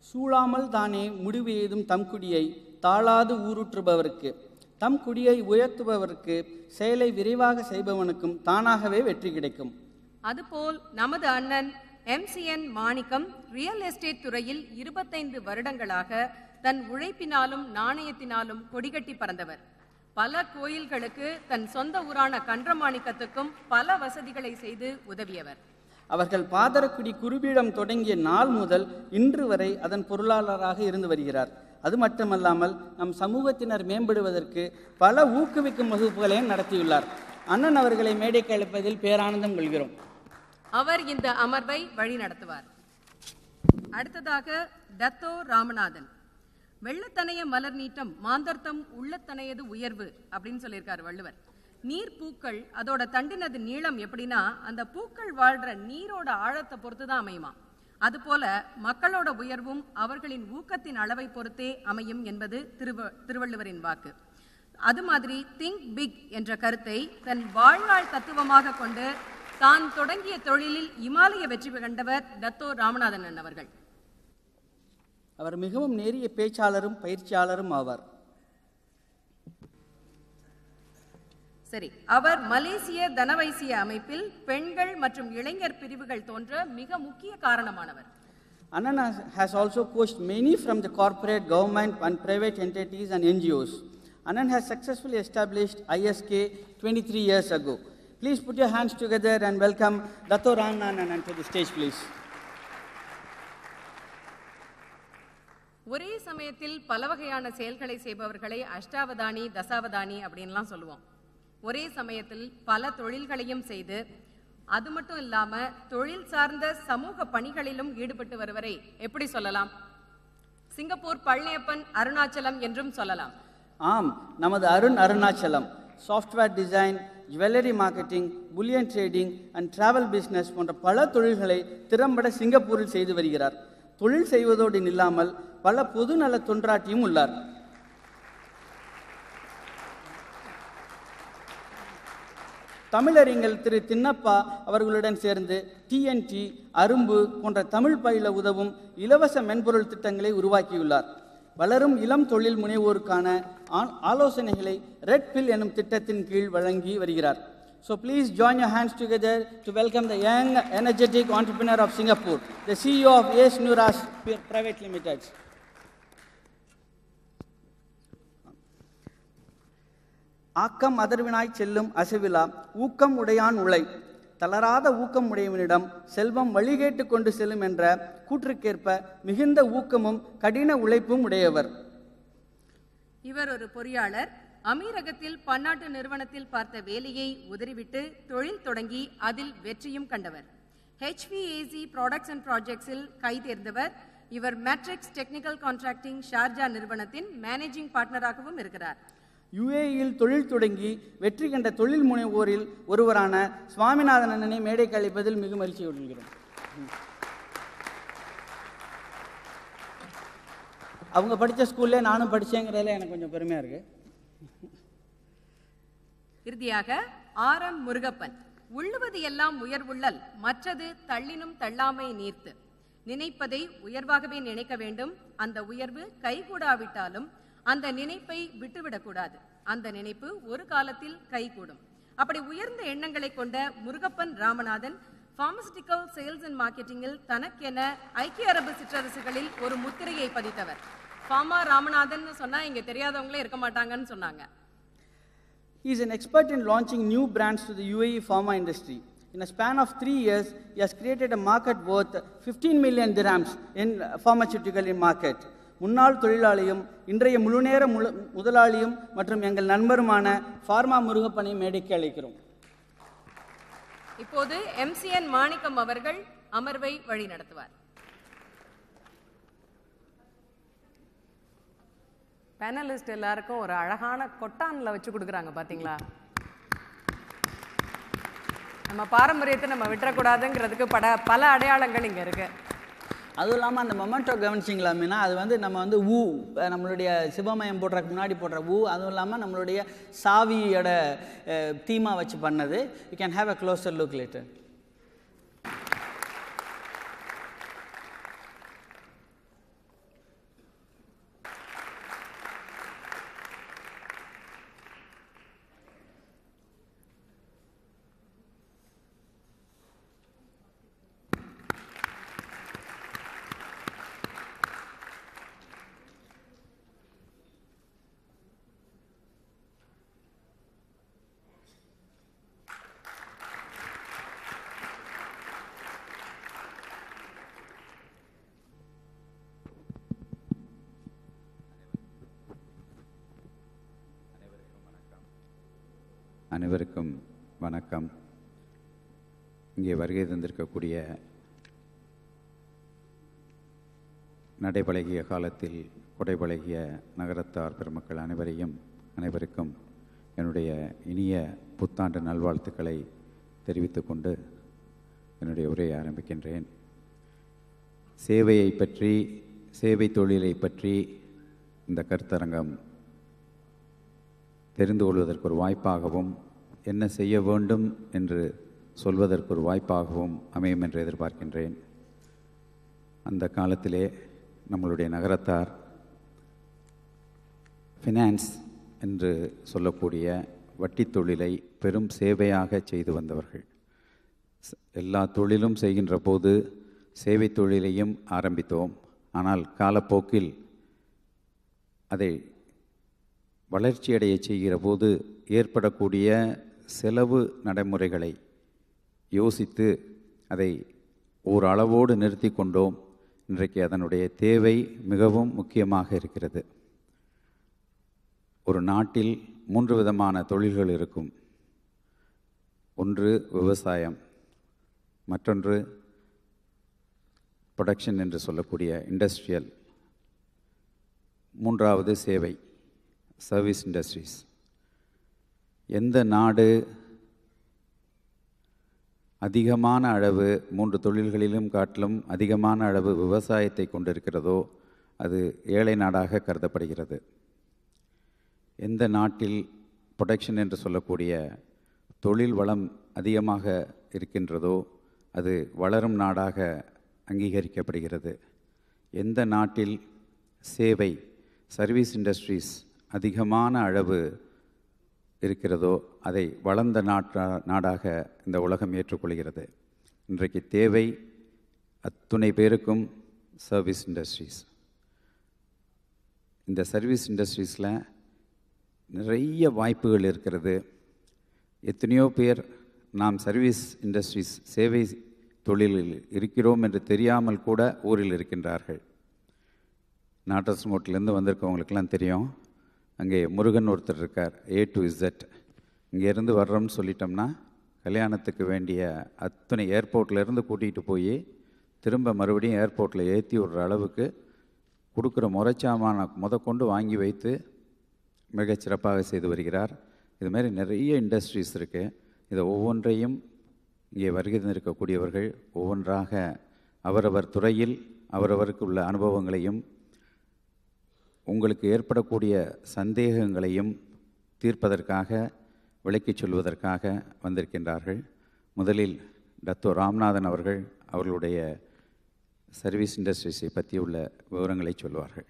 சூழாமல் தானே முடிவு ஏதும் தம் குடியை தாழாது ஊருற்றுபவர்க்கு, தம் குடியை உயர்த்துபவர்க்கு, செயலை விரைவாக செய்பவனுக்கும் தானாகவே வெற்றி கிடைக்கும். அதுபோல் நமது அண்ணன் MCN மாணிக்கம் ரியல் எஸ்டேட் துறையில் 25 வருடங்களாக தன் உழைப்பினாலும் நாணயத்தினாலும் கொடிகட்டி பறந்தவர். பல கோயில்களுக்கு தன் சொந்த ஊரான கன்றமாணிக்கத்துக்கும் பல வசதிகளை செய்து உதவியவர். அவர்கள் பாதரக்குடி குருபீடம் தொடங்கிய நாள் முதல் இன்று வரை அதன் பொருளாளராக இருந்து வருகிறார். அது மட்டுமல்லாமல் நம் சமூகத்தினர் மேம்படுவதற்கு பல ஊக்குவிக்கும் வகுப்புகளையும் நடத்தியுள்ளார். அண்ணன் அவர்களை மேடைக்கு அழைப்பதில் பேரானந்தம் கொள்கிறோம். அவர் இந்த அமர்வை வழி நடத்துவார். அடுத்ததாக டத்தோ ராமநாதன். வெள்ளத்தனைய மலர் நீட்டம் மாந்தர்த்தம் உள்ளத்தனையது உயர்வு அப்படின்னு சொல்லியிருக்காரு வள்ளுவர். நீர் பூக்கள் அதோட தண்டினது நீளம் எப்படின்னா அந்த பூக்கள் வாழ்ற நீரோட ஆழத்தை பொறுத்து தான் அமையுமா. அதுபோல மக்களோட உயர்வும் அவர்களின் ஊக்கத்தின் அளவை பொறுத்தே அமையும் என்பது திருவள்ளுவரின் வாக்கு. அது மாதிரி திங்க் பிக் என்ற கருத்தை தன் வாழ்நாள் தத்துவமாக கொண்டு தான் தொடங்கிய தொழிலில் இமாலய வெற்றி கண்டவர் டத்தோ ராமநாதன் அவர்கள். அவர் மிகவும் நேரிய பேச்சாளரும் பயிற்சியாளரும் ஆவார். சரி, அவர் மலேசிய தனவைசிய அமைப்பில் பெண்கள் மற்றும் இளைஞர் பிரிவுகள் தோன்ற மிக முக்கிய காரணமானவர். Annan has also coached many from the corporate, government and private entities and NGOs. Annan has successfully established ISK 23 years ago. Please put your hands together and welcome Dato Ramanathan to the stage, please. ஒரே சமயத்தில் பல வகையான செயல்களை செய்பவர்களை அஷ்டாவதானி தசாவதானி அப்படின்லாம் சொல்லுவோம். ஒரே சமயத்தில் பல தொழில்களையும் செய்து அது மட்டும் இல்லாம தொழில் சார்ந்த சமூக பணிகளிலும் ஈடுபட்டு வருவரை எப்படி சொல்லலாம்? சிங்கப்பூர் பழனியப்பன் அருணாச்சலம் என்றும் சொல்லலாம். ஆம், நமது Arunachalam software design, jewellery marketing, bullion trading and travel business போன்ற பல தொழில்களை திறம்பட சிங்கப்பூரில் செய்து வருகிறார். தொழில் செய்வதோடு நில்லாமல் பல பொதுநல தொண்டாற்றியும் உள்ளார். தமிழறிஞர் திரு தின்னப்பா அவர்களுடன் சேர்ந்து TNT, அரும்பு போன்ற தமிழ் பயில உதவும் இலவச மென்பொருள் திட்டங்களை உருவாக்கியுள்ளார். வளரும் இளம் தொழில் முனைவோருக்கான ஆலோசனைகளை ரெட் பில் எனும் திட்டத்தின் கீழ் வழங்கி வருகிறார். So please join your hands together to welcome the young, energetic entrepreneur of Singapore, the CEO of Ace Nuras Private Limited. ஆக்கம் அதர்வினாய் செல்லும் அசைவிலா ஊக்கம் உடையான் உழை, தளராத ஊக்கம் உடையவனிடம் செல்வம் வழிகேட்டு கொண்டு செல்லும் என்ற கூற்றுக்கேற்ப மிகுந்த ஊக்கமும் கடின உழைப்பும் உடையவர். இவர் ஒரு பொறியாளர். அமீரகத்தில் பன்னாட்டு நிறுவனத்தில் பார்த்த வேலையை உதறிவிட்டு தொழில் தொடங்கி அதில் வெற்றியும் கண்டவர். HVAC ப்ராடக்ட்ஸ் அண்ட் ப்ராஜெக்ட்ஸில் கைதேர்ந்தவர். இவர் மேட்ரிக்ஸ் டெக்னிக்கல் கான்ட்ராக்டிங் ஷார்ஜா நிறுவனத்தின் மேனேஜிங் பார்ட்னராகவும் இருக்கிறார். UAEயில் தொழில் தொடங்கி வெற்றி கண்ட தொழில் முனைவோரில் ஒருவரான சுவாமிநாதன் அண்ணனை மேடைக்கு அழைப்பதில் மிக மகிழ்ச்சி கொள்கிறோம். அவங்க படித்த ஸ்கூல்லே நானும் படித்தேங்கிறதுல எனக்கு கொஞ்சம் பெருமையாக இருக்கு. இறுதியாக RM முருகப்பன். உள்ளுவது எல்லாம் உயர்வுள்ளல், மற்றது தள்ளினும் தள்ளாமை நீர்த்து. நினைப்பதை உயர்வாகவே நினைக்க வேண்டும். அந்த உயர்வு கைகூடாவிட்டாலும் அந்த நினைப்பை விட்டுவிடக்கூடாது. அந்த நினைப்பு ஒரு காலத்தில் கைகூடும். அப்படி உயர்ந்த எண்ணங்களை கொண்ட Murugappan Ramanathan pharmaceutical sales and மார்க்கெட்டிங்கில் தனக்கென ஐக்கிய அரபு சிற்றரசுகளில் ஒரு முத்திரையை பதித்தவர். ஃபார்மா ராமநாதன் சொன்னா இங்க தெரியாதவங்களே இருக்க மாட்டாங்கன்னு சொன்னாங்க. He is an expert in launching new brands to the UAE pharma industry. In a span of 3 years, he has created a market worth 15 million dirhams in pharmaceutical market. முன்னாள் தொழிலாளியும் இன்றைய முழுநேர முதலாளியும் மற்றும் எங்கள் நண்பருமான ஃபார்மா முருகப்பனை மேடைக்கு அழைக்கிறோம். இப்போது MCN மாணிக்கம் அவர்கள் அமர்வை வழி நடத்துவார். பேனலிஸ்ட் எல்லாருக்கும் ஒரு அழகான கொட்டான்ல வச்சு கொடுக்குறாங்க பாத்தீங்களா? நம்ம பாரம்பரியத்தை நம்ம விட்டுறக்கூடாதுங்கிறதுக்கு பல அடையாளங்கள் இங்க இருக்கு. அதுவும் இல்லாமல் அந்த மொமெண்டோ கவனிச்சிங்களா மீனா, அது வந்து நம்ம வந்து நம்மளுடைய சிவமயம் போடுறதுக்கு முன்னாடி போடுற அதுவும் இல்லாமல் நம்மளுடைய சாவியோட தீமா வச்சு பண்ணது. You can have a closer look later. அனைவருக்கும் வணக்கம். இங்கே வருகை தந்திருக்கக்கூடிய நடைபழகிய காலத்தில் கொடைபழகிய நகரத்தார் பெருமக்கள் அனைவருக்கும் என்னுடைய இனிய புத்தாண்டு நல்வாழ்த்துக்களை தெரிவித்துக்கொண்டு என்னுடைய உரையை ஆரம்பிக்கின்றேன். சேவையை பற்றி, சேவை தொழிலை பற்றி இந்த கருத்தரங்கம் தெரிந்து கொள்வதற்கு ஒரு வாய்ப்பாகவும், என்ன செய்ய வேண்டும் என்று சொல்வதற்கு ஒரு வாய்ப்பாகவும் அமையும் என்று எதிர்பார்க்கின்றேன். அந்த காலத்திலே நம்மளுடைய நகரத்தார் ஃபினான்ஸ் என்று சொல்லக்கூடிய வட்டி தொழிலை பெரும் சேவையாக செய்து வந்தவர்கள். எல்லா தொழிலும் செய்கின்ற போது சேவை தொழிலையும் ஆரம்பித்தோம். ஆனால் காலப்போக்கில் அதை வளர்ச்சியடைய செய்கிற போது ஏற்படக்கூடிய செலவு நடைமுறைகளை யோசித்து அதை ஓரளவோடு நிறுத்தி கொண்டோம். இன்றைக்கு அதனுடைய தேவை மிகவும் முக்கியமாக இருக்கிறது. ஒரு நாட்டில் 3 விதமான தொழில்கள் இருக்கும். ஒன்று விவசாயம், மற்றொன்று ப்ரொடக்ஷன் என்று சொல்லக்கூடிய இண்டஸ்ட்ரியல், மூன்றாவது சேவை, சர்வீஸ் இண்டஸ்ட்ரீஸ். எந்த நாடு அதிகமான அளவு 3 தொழில்களிலும் காட்டிலும் அதிகமான அளவு விவசாயத்தை கொண்டிருக்கிறதோ அது ஏழை நாடாக கருதப்படுகிறது. எந்த நாட்டில் ப்ரொடக்ஷன் என்று சொல்லக்கூடிய தொழில் வளம் அதிகமாக இருக்கின்றதோ அது வளரும் நாடாக அங்கீகரிக்கப்படுகிறது. எந்த நாட்டில் சேவை, சர்வீஸ் இண்டஸ்ட்ரீஸ் அதிகமான அளவு இருக்கிறதோ அதை வளர்ந்த நாடாக இந்த உலகம் ஏற்றுக்கொள்கிறது. இன்றைக்கு தேவை அத்துணை பேருக்கும் சர்வீஸ் இண்டஸ்ட்ரீஸ். இந்த சர்வீஸ் இண்டஸ்ட்ரீஸில் நிறைய வாய்ப்புகள் இருக்கிறது. எத்தனையோ பேர் நாம் சர்வீஸ் இண்டஸ்ட்ரீஸ் சேவை தொழிலில் இருக்கிறோம் என்று தெரியாமல் கூட ஊரில் இருக்கின்றார்கள். நாட்டஸ்மோட்டிலேருந்து வந்திருக்கவங்களுக்கெல்லாம் தெரியும். அங்கே முருகன் ஒருத்தர் இருக்கார், A to Z. இங்கேருந்து வர்றோம்னு சொல்லிட்டோம்னா கல்யாணத்துக்கு வேண்டிய அத்தனை ஏர்போர்ட்லேருந்து கூட்டிகிட்டு போய் திரும்ப மறுபடியும் ஏர்போர்ட்டில் ஏற்றி விடுற அளவுக்கு கொடுக்குற முறைச்சாமான கொண்டு வாங்கி வைத்து மிகச்சிறப்பாக செய்து வருகிறார். இதுமாரி நிறைய இண்டஸ்ட்ரீஸ் இருக்குது. இதை ஒவ்வொன்றையும் இங்கே வருகை இருக்கக்கூடியவர்கள் ஒவ்வொன்றாக அவரவர் துறையில் அவரவருக்கு உள்ள அனுபவங்களையும் உங்களுக்கு ஏற்படக்கூடிய சந்தேகங்களையும் தீர்ப்பதற்காக விளக்கிச் சொல்வதற்காக வந்திருக்கின்றார்கள். முதலில் டத்தோ ராமநாதன் அவர்கள் அவர்களுடைய சர்வீஸ் இண்டஸ்ட்ரீஸை பற்றியுள்ள விவரங்களை சொல்வார்கள்.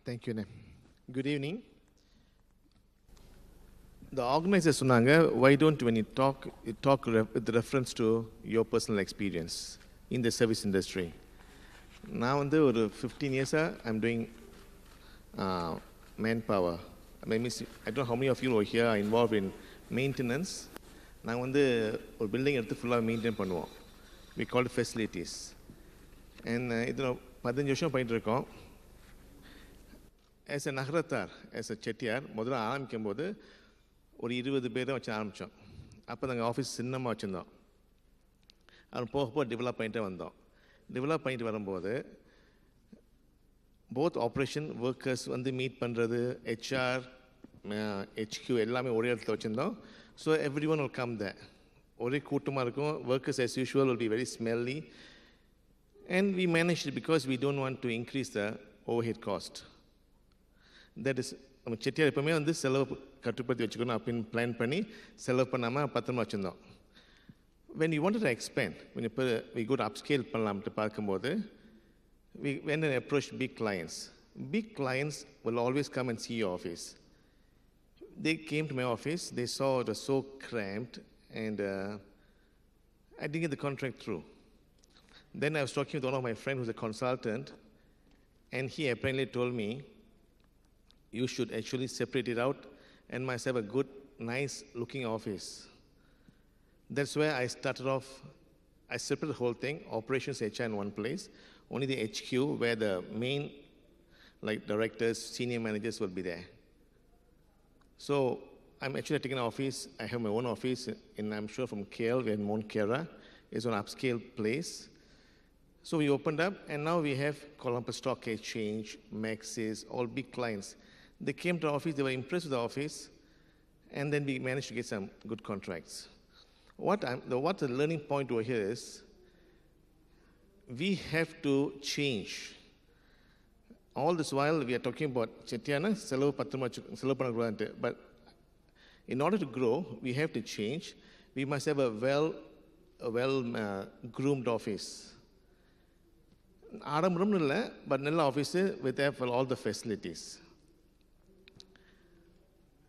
Thank you. Good evening. The organizers சொன்னாங்க, why don't when you talk with reference to your personal experience in the service industry. நான் வந்து ஒரு 15 years-ஆ I'm doing manpower. I don't know how many of you over here are involved in maintenance. நாங்கள் வந்து ஒரு building எடுத்து ஃபுல்லாக maintain பண்ணுவோம். We call it facilities. And இதில் 15 வருஷம் பண்ணிட்டு இருக்கோம். As a Nagarathar, as a Chettiar, முதல்ல ஆரம்பிக்கும் போது ஒரு 20 பேரை வச்சு ஆரம்பித்தோம். அப்போ நாங்கள் ஆஃபீஸ் சின்னமாக வச்சுருந்தோம். அது போக டெவலப் பண்ணிட்டே வந்தோம். டெவலப் பண்ணிட்டு வரும்போது போத் ஆப்ரேஷன் ஒர்க்கர்ஸ் வந்து மீட் பண்ணுறது, HR, HQ எல்லாமே ஒரே இடத்துல வச்சுருந்தோம். So every one will come there. ஒரே கூட்டமாக இருக்கும். Workers as usual will be very smelly. And we managed it because we don't want to increase the overhead cost. That is, நம்ம செட்டியார் எப்பவுமே வந்து செலவு கட்டுப்படுத்தி வச்சுக்கணும் அப்படின்னு பிளான் பண்ணி செலவு பண்ணாமல் பத்திரமா வச்சுருந்தோம். When we wanted to expand, when we go to upscale பண்ணலாம்ட்டு பார்க்கும்போது we went and approached big clients. Big clients will always come and see your office. They came to my office, they saw it was so cramped, and I didn't get the contract through. Then I was talking with one of my friends who's a consultant, and he apparently told me, you should actually separate it out and myself a good, nice looking office. That's where I started off. I separated the whole thing, operations, HR in one place, only the HQ where the main, like directors, senior managers will be there. So I'm actually taking an office. I have my own office in, I'm sure, from KL, we're in Mount Kera. It's an upscale place. So we opened up, and now we have Columbus Stock Exchange, Maxis, all big clients. They came to our office, they were impressed with the office, and then we managed to get some good contracts. What the learning point over here is, we have to change. All this while we are talking about Chettiana, Selavu Patrumachu, but in order to grow, we have to change. We must have a well-groomed office. Adamram illa, but nalla office with all the facilities.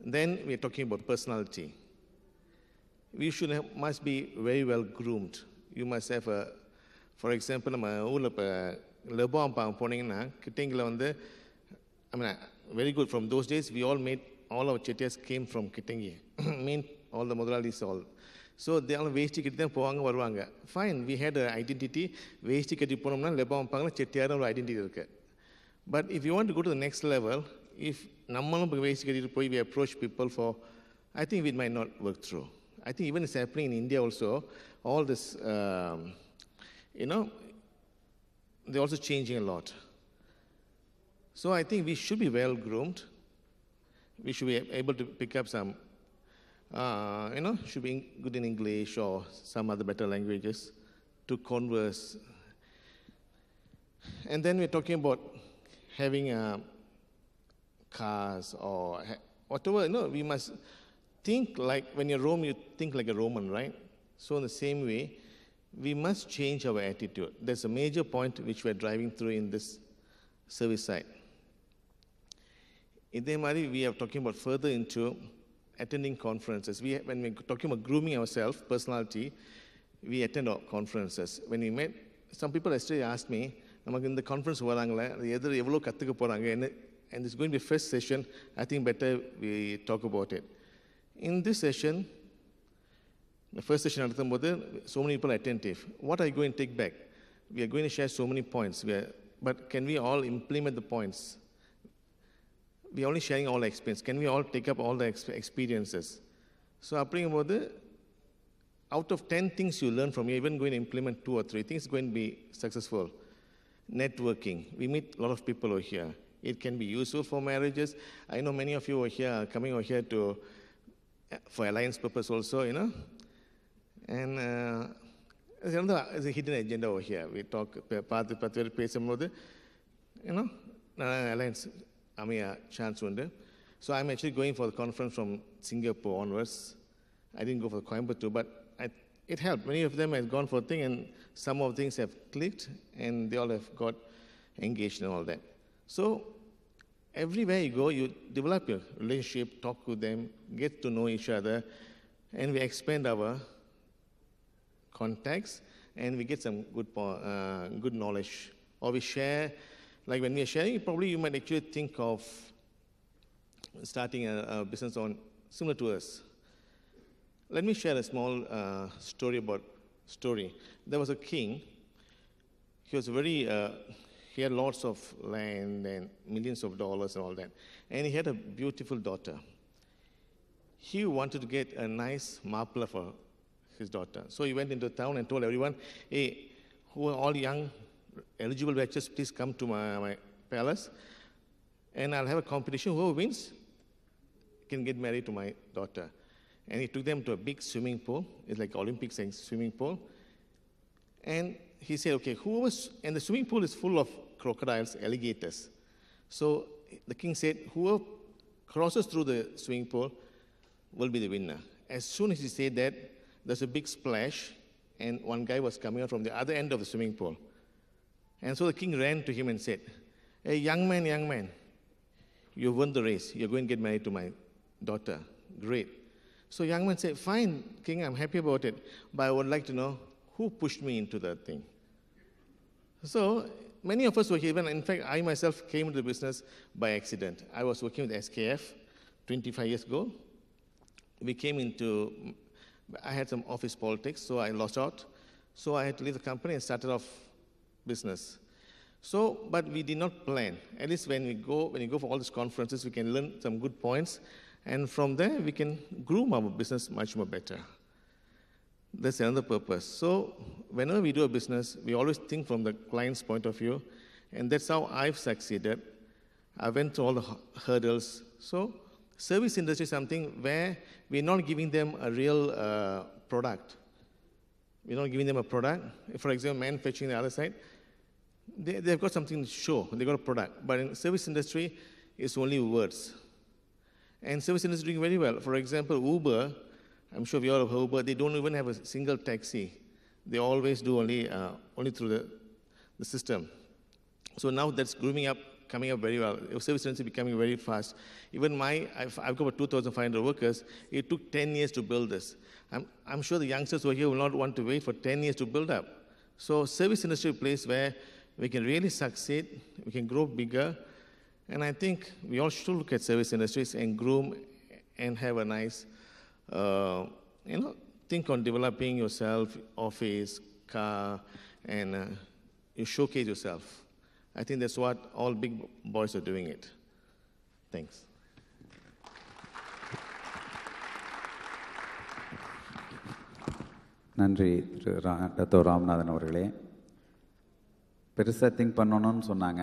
Then we are talking about personality. We must be very well groomed. You must have a, for example, Lebom poningna, Kittingla, I mean, very good. From those days, all our Chettias came from Kittingi. All the Modalalis, all. So they all waste ticket them poanga varvanga. Fine, we had an identity, waste ticket ponamna, Lebom panga, Chettiara identity. But if you want to go to the next level, if Namman waste ticket we approach people for, I think it might not work through. I think even it's happening in India also, all this, they're also changing a lot. So I think we should be well groomed. We should be able to pick up some, should be good in English or some other better languages to converse. And then we're talking about having cars or whatever. We must think like, when you're Rome, you think like a Roman, right? So in the same way, we must change our attitude. There's a major point which we're driving through in this service side. We are talking about further into attending conferences. When we're talking about grooming ourselves, personality, we attend our conferences. When we met, some people yesterday asked me, in the conference, and it's going to be first session, I think better we talk about it. In this session, the first session, so many people are attentive. What are you going to take back? We are going to share so many points, but can we all implement the points? We are only sharing all the experience. Can we all take up all the experiences? So, out of 10 things you learn from here, even going to implement 2 or 3 things, it's going to be successful. Networking. We meet a lot of people over here. It can be useful for marriages. I know many of you over here are coming over here for alliance purpose also, And there's a hidden agenda over here. We talk, alliance. Chance one. So I'm actually going for the conference from Singapore onwards. I didn't go for Coimbatore, but it helped. Many of them have gone for a thing, and some of the things have clicked, and they all have got engaged and all that. So everywhere you go, you develop your relationship, talk with them, get to know each other, and we expand our contacts, and we get some good knowledge. Or we share. Like when we are sharing, probably you might actually think of starting a business similar to us. Let me share a small story. There was a king. He was he had lots of land and millions of dollars and all that. And he had a beautiful daughter. He wanted to get a nice marpla for his daughter. So he went into town and told everyone, hey, who are all young, eligible bachelors, please come to my palace, and I'll have a competition. Whoever wins can get married to my daughter. And he took them to a big swimming pool. It's like Olympics swimming pool. And he said, okay, and the swimming pool is full of crocodiles, alligators. So the king said, whoever crosses through the swimming pool will be the winner. As soon as he said that, there's a big splash, and one guy was coming out from the other end of the swimming pool. And so the king ran to him and said, hey, young man, you won the race. You're going to get married to my daughter. Great. So young man said, fine, king, I'm happy about it, but I would like to know who pushed me into that thing. So many of us were here. In fact, I myself came into the business by accident. I was working with SKF 25 years ago. I had some office politics, so I lost out. So I had to leave the company and started off business. So, but we did not plan. At least when you go for all these conferences, we can learn some good points. And from there, we can groom our business much more better. That's another purpose. So whenever we do a business, we always think from the client's point of view, and that's how I've succeeded. I went through all the hurdles. So service industry is something where we're not giving them a real product. We're not giving them a product. For example, manufacturing the other side, they've got something to show. They've got a product. But in service industry, it's only words. And service industry is doing very well. For example, Uber, I'm sure we all have Uber, they don't even have a single taxi. They always do only through the system. So now that's coming up very well. Service industry becoming very fast. Even I've got about 2,500 workers. It took 10 years to build this. I'm sure the youngsters who are here will not want to wait for 10 years to build up. So service industry is a place where we can really succeed, we can grow bigger, and I think we all should look at service industries and groom and have a nice, think on developing yourself, office, car, and you showcase yourself. I think that's what all big boys are doing it. Thanks. நன்றி திரு Dato Ramanathan அவர்களே. பெருசாக think பண்ணணும்னு சொன்னாங்க.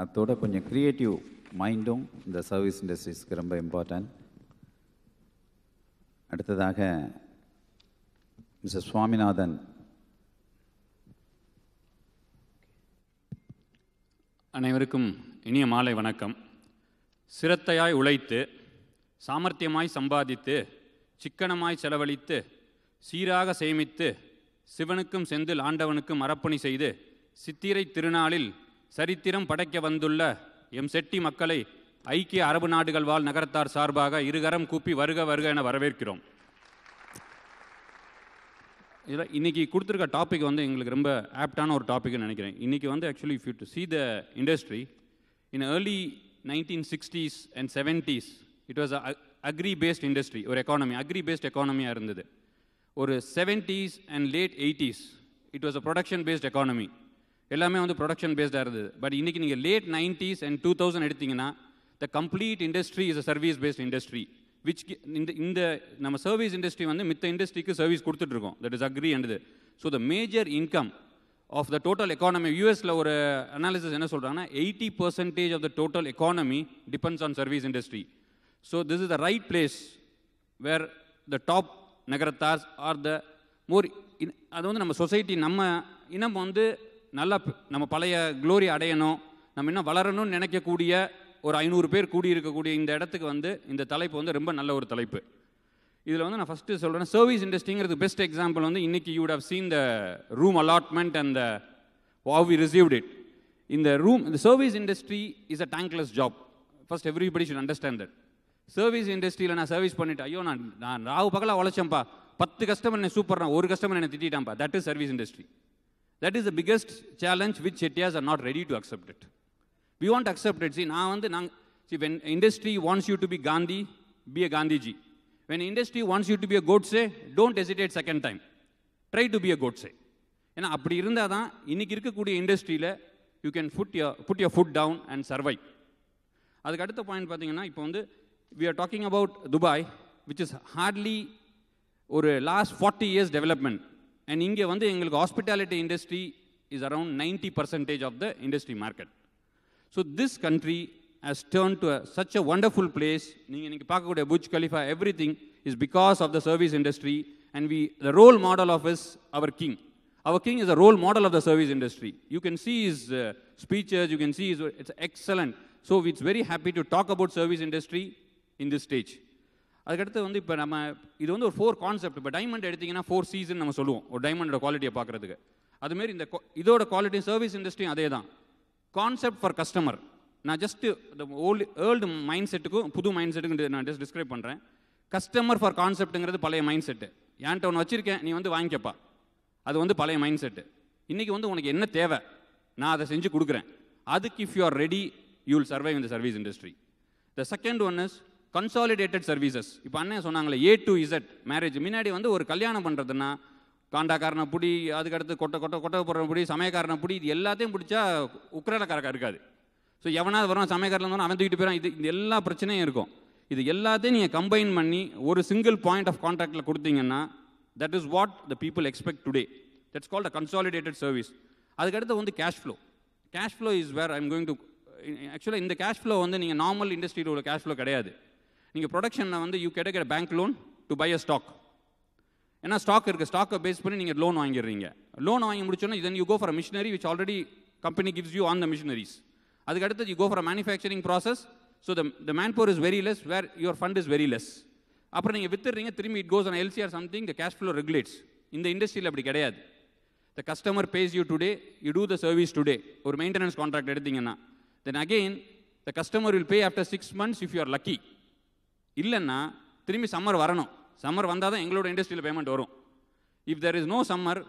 அதோட கொஞ்சம் creative மைண்டும் இந்த service இண்டஸ்ட்ரீஸ்க்கு ரொம்ப important. அடுத்ததாக மிஸ்டர் சுவாமிநாதன். அனைவருக்கும் இனிய மாலை வணக்கம். சிரத்தையாய் உழைத்து, சாமர்த்தியமாய் சம்பாதித்து, சிக்கனமாய் செலவழித்து, சீராக சேமித்து, சிவனுக்கும் செந்தில் ஆண்டவனுக்கும் அர்ப்பணி செய்து, சித்திரை திருநாளில் சரித்திரம் படைக்க வந்துள்ள எம் செட்டி மக்களை ஐக்கிய அரபு நாடுகள் வாழ் நகரத்தார் சார்பாக இருகரம் கூப்பி வருக வருக என வரவேற்கிறோம். இதில் இன்றைக்கி கொடுத்துருக்க டாபிக் வந்து எங்களுக்கு ரொம்ப ஆப்டான ஒரு டாபிக்னு நினைக்கிறேன். இன்றைக்கி வந்து actually if you to see the industry in early 1960s and 70s it was a agri based industry, ஒரு எக்கானமி agri based எக்கானமியாக இருந்தது. ஒரு 70s and late 80s it was a production based economy. எல்லாமே வந்து production பேஸ்டாக இருந்தது. But இன்றைக்கி நீங்கள் late 90s and 2000 எடுத்திங்கன்னா the complete industry is a service based industry. which இந்த நம்ம சர்வீஸ் இண்டஸ்ட்ரி வந்து மித்த இண்டஸ்ட்ரிக்கு சர்வீஸ் கொடுத்துட்ருக்கோம். தட் இஸ் அக்ரி அண்ட் இது. So the major income of the total economy, யூஎஸில் ஒரு அனாலிசிஸ் என்ன சொல்கிறாங்கன்னா 80% of the total economy depends on service industry. So this is the right place where the top நகரத்தார்ஸ் are the more அது வந்து நம்ம society நம்ம இனம் வந்து நல்லா நம்ம பழைய க்ளோரி அடையணும், நம்ம இன்னும் வளரணும்னு நினைக்கக்கூடிய ஒரு 500 பேர் கூடியிருக்கக்கூடிய இந்த இடத்துக்கு வந்து இந்த தலைப்பு வந்து ரொம்ப நல்ல ஒரு தலைப்பு. இதில் வந்து நான் ஃபஸ்ட்டு சொல்கிறேன், சர்வீஸ் இண்டஸ்ட்ரிங்கிறது பெஸ்ட் எக்ஸாம்பிள் வந்து இன்றைக்கி you would have seen the room allotment and the how we received it. The service industry is a thankless job. First everybody should understand that. Service இண்டஸ்ட்ரியில் நான் சர்வீஸ் பண்ணிவிட்டு ஐயோ நான் ராவு பகலாக உழைச்சேன்ப்பா, 10 கஸ்டமர் என்னை சூப்பர்னா, ஒரு கஸ்டமர் என்னை திட்டான்ப்பா, that is service industry. That is the biggest challenge which Chettiars are not ready to accept it. We want to accept it. See, when industry wants you to be Gandhi, be a Gandhiji. When industry wants you to be a Godse, don't hesitate second time. Try to be a Godse. ஏன்னா அப்படி இருந்தால் தான் இன்றைக்கி இருக்கக்கூடிய இண்டஸ்ட்ரியில் you can put your foot down and survive. அதுக்கு அடுத்த point பார்த்தீங்கன்னா, இப்போ வந்து we are talking about Dubai, which is hardly ஒரு லாஸ்ட் 40 years development. And இங்கே வந்து எங்களுக்கு hospitality industry is around 90% of the industry market. So this country has turned to such a wonderful place. நீங்கள் பார்க்கக்கூடிய Burj Khalifa, everything is because of the service industry, and the role model of is our king. Our king is a role model of the service industry. You can see his speeches, you can see it's excellent. So it's very happy to talk about service industry in this stage. அதுக்கடுத்து வந்து இப்போ நம்ம இது வந்து ஒரு 4 concept. இப்போ diamond எடுத்திங்கன்னா 4 season நம்ம சொல்லுவோம் ஒரு டைமண்டோட குவாலிட்டியை பார்க்குறதுக்கு. அதுமாரி இதோட குவாலிட்டி சர்வீஸ் இண்டஸ்ட்ரியும் அதே தான். Concept for customer. நான் ஜஸ்ட்டு இந்த ஓல்டு மைண்ட் செட்டுக்கும் புது மைண்ட் செட்டுக்கு நான் ஜஸ்ட் டிஸ்கிரைப் பண்ணுறேன். கஸ்டமர் ஃபார் கான்செப்ட்டுங்கிறது பழைய மைண்ட் செட்டு. ஏன்ட்ட ஒன்று வச்சுருக்கேன், நீ வந்து வாங்கிக்கப்பா, அது வந்து பழைய மைண்ட் செட்டு. இன்றைக்கி வந்து உனக்கு என்ன தேவை, நான் அதை செஞ்சு கொடுக்குறேன். அதுக்கு if you are ready you will survive in the service industry. The second one is consolidated services. இப்போ அண்ணன் சொன்னாங்களே A to Z மேரேஜ். முன்னாடி வந்து ஒரு கல்யாணம் பண்ணுறதுன்னா காண்டாக்காரனை பிடி, அதுக்கடுத்து கொட்டை போடுற பிடி, சமயக்காரனை பிடி, இது எல்லாத்தையும் பிடிச்சா உக்ரைனக்காரக்கா இருக்காது. ஸோ எவனாவது வரும் சமயக்காரில் வரும், அவன் தூக்கிட்டு போயிடான், இது எல்லா பிரச்சனையும் இருக்கும். இது எல்லாத்தையும் நீங்கள் கம்பைன் பண்ணி ஒரு சிங்கிள் பாயிண்ட் ஆஃப் கான்டாக்டில் கொடுத்தீங்கன்னா that is what the people expect today. That's called a consolidated service. அதுக்கடுத்து வந்து cash flow. Cash flow is where I'm going to ஆக்சுவலாக இந்த கேஷ் ஃப்ளோ வந்து நீங்கள் நார்மல் இண்டஸ்ட்ரியில் உள்ள கேஷ் ஃப்ளோ கிடையாது. நீங்கள் ப்ரொடக்ஷனில் வந்து யூ கிடைக்கிற bank loan to buy a stock. ஏன்னா ஸ்டாக் இருக்குது, ஸ்டாக்கை பேஸ் பண்ணி நீங்கள் லோன் வாங்கிடுறீங்க. லோன் வாங்கி முடிச்சோன்னா then you go for a machinery which already company gives you on the machineries. அதுக்கடுத்து you go for a manufacturing process. So the man power is very less where your fund is very less. அப்புறம் நீங்கள் வித்துறீங்க, திரும்பி it goes on LCR something, the cash flow regulates. இந்த இண்டஸ்ட்ரியில் அப்படி கிடையாது. The customer base you today, you do the service today. ஒரு maintenance contract எடுத்தீங்கன்னா then again the customer will pay after 6 months if you are lucky. இல்லைன்னா திரும்பி summer வரணும். Summer வந்தால் தான் எங்களோட இண்டஸ்ட்ரியில் பேமெண்ட் வரும். If there is no summer,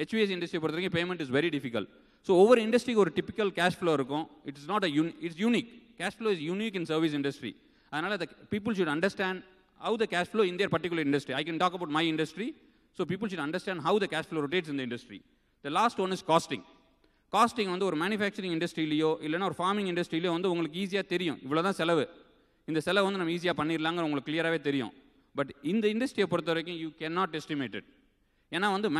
HVAC industry பொறுத்த வரைக்கும் payment is very difficult. So ஒவ்வொரு இண்டஸ்ட்ரிக்கு ஒரு டிப்பிக்கல் கேஷ் ஃப்ளோ இருக்கும். It's not a it's unique. Cash flow is unique in service industry. அதனால் the people should understand how the cash flow in their particular industry. I can talk about my industry, so people should understand how the cash flow rotates in the industry. The last one is costing. Costing வந்து ஒரு manufacturing இண்டஸ்ட்ரியிலையோ இல்லைனா ஒரு farming இண்டஸ்ட்ரியிலையோ வந்து உங்களுக்கு ஈஸியாக தெரியும், இவ்வளோ தான் செலவு, இந்த செலவு வந்து நம்ம ஈஸியாக பண்ணிடலாங்கிற உங்களுக்கு கிளியராகவே தெரியும். பட் இந்த இண்டஸ்ட்ரியை பொறுத்த வரைக்கும் யூ கேன் நாட் எஸ்டிமேட்டட். ஏன்னா வந்து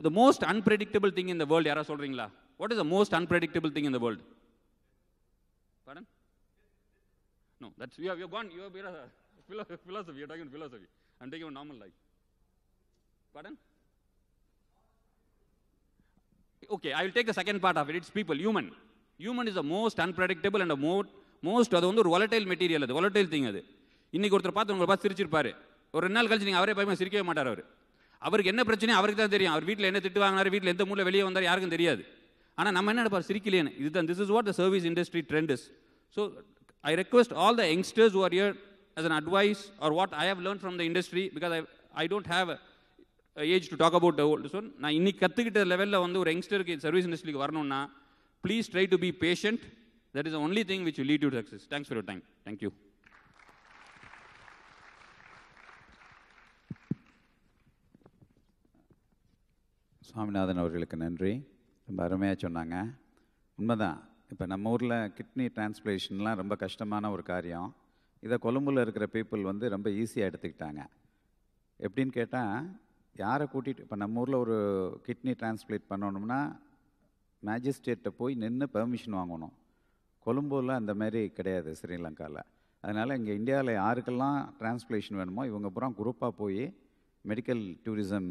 the most unpredictable thing in the world, யாராவது சொல்கிறீங்களா? What is the most unpredictable thing in the world? Pardon? No, that's you have gone, you have philosophy, you're talking philosophy. I'm taking a normal life. Pardon? Okay, I will take the second part of it. It's people, human. Human is the most unpredictable and the most அது வந்து ஒரு volatile material, அது volatile thing. அது இன்னைக்கு ஒருத்தர் பார்த்து உங்களை பார்த்து சிரிச்சிருப்பாரு, ஒரு 2 நாள் கழிச்சு நீங்கள் அவரே பயமா சிரிக்கவே மாட்டார். அவருக்கு என்ன பிரச்சனை அவருக்கு தான் தெரியும். அவர் வீட்டில் என்ன திட்டு வாங்கினார், வீட்டில் எந்த மூலையில் வெளியே வந்தார் யாருக்கும் தெரியாது. ஆனால் நம்ம என்ன நினைப்பார், சிரிக்கலையேன்னு. இதுதான், this is what the service industry trend is. So I request all the youngsters who are here as an advice or what I have learned from the industry, because I don't have a age to talk about the old. So நான் இன்னைக்கு கற்றுக்கிட்ட லெவலில் வந்து ஒரு யங்ஸ்டருக்கு service இண்டஸ்ட்ரிக்கு வரணும்னா please try to be patient. That is the only thing which will lead to success. Thanks for your time. Thank you. Swaminathan அவர்களுக்கு நன்றி. ரொம்ப அருமையாக சொன்னாங்க. உண்மைதான், இப்போ நம்ம ஊரில் கிட்னி டிரான்ஸ்பிளேஷன்லாம் ரொம்ப கஷ்டமான ஒரு காரியம். இதை கொழும்புல இருக்கிற பீப்புள் வந்து ரொம்ப ஈஸியாக எடுத்துக்கிட்டாங்க. எப்படின்னு கேட்டால், யாரை கூட்டிகிட்டு இப்போ நம்ம ஊரில் ஒரு கிட்னி டிரான்ஸ்பிளேட் பண்ணணும்னா மேஜிஸ்ட்ரேட்டை போய் நின்று பெர்மிஷன் வாங்கணும். கொழும்பூரில் அந்த மாதிரி கிடையாது, ஸ்ரீலங்காவில். அதனால் இங்கே இந்தியாவில் யாருக்கெல்லாம் டிரான்ஸ்பிளேஷன் வேணுமோ இவங்க பூரா குரூப்பாக போய் மெடிக்கல் டூரிசம்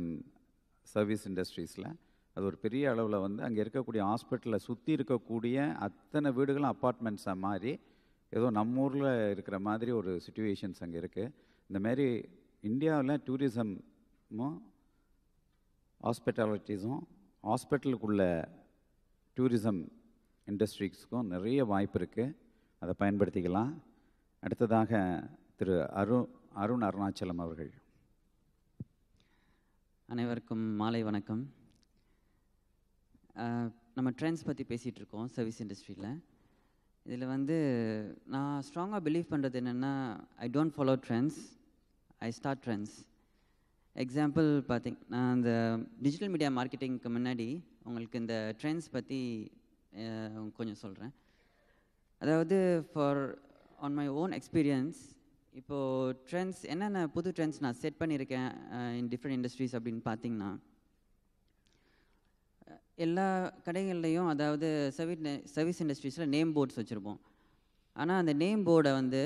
சர்வீஸ் இண்டஸ்ட்ரீஸில் அது ஒரு பெரிய அளவில் வந்து அங்கே இருக்கக்கூடிய ஹாஸ்பிட்டலில் சுற்றி இருக்கக்கூடிய அத்தனை வீடுகளும் அப்பார்ட்மெண்ட்ஸாக மாறி ஏதோ நம்ம ஊரில் இருக்கிற மாதிரி ஒரு சிச்சுவேஷன்ஸ் அங்கே இருக்குது. இந்தமாரி இந்தியாவில் டூரிசமும் ஹாஸ்பிட்டாலிட்டிஸும் ஹாஸ்பிட்டலுக்குள்ள டூரிசம் இண்டஸ்ட்ரீஸ்க்கும் நிறைய வாய்ப்பு இருக்குது. அதை பயன்படுத்திக்கலாம். அடுத்ததாக திரு அருண் அருணாச்சலம் அவர்கள். அனைவருக்கும் மாலை வணக்கம். நம்ம ட்ரெண்ட்ஸ் பற்றி பேசிகிட்டு இருக்கோம் சர்வீஸ் இண்டஸ்ட்ரியில். இதில் வந்து நான் ஸ்ட்ராங்காக பிலீவ் பண்ணுறது என்னென்னா, I don't follow trends, I start trends. Example நான் அந்த டிஜிட்டல் மீடியா மார்க்கெட்டிங்க்கு முன்னாடி உங்களுக்கு இந்த ட்ரெண்ட்ஸ் பற்றி கொஞ்சம் சொல்கிறேன். அதாவது ஆன் மை ஓன் எக்ஸ்பீரியன்ஸ், இப்போது ட்ரெண்ட்ஸ் என்னென்ன புது ட்ரெண்ட்ஸ் நான் செட் பண்ணியிருக்கேன் இன் டிஃப்ரெண்ட் இண்டஸ்ட்ரீஸ் அப்படின்னு பார்த்தீங்கன்னா, எல்லா கடைகள்லையும் அதாவது சர்வீஸ் இண்டஸ்ட்ரீஸில் நேம் போர்ட்ஸ் வச்சுருப்போம். ஆனால் அந்த நேம் போர்டை வந்து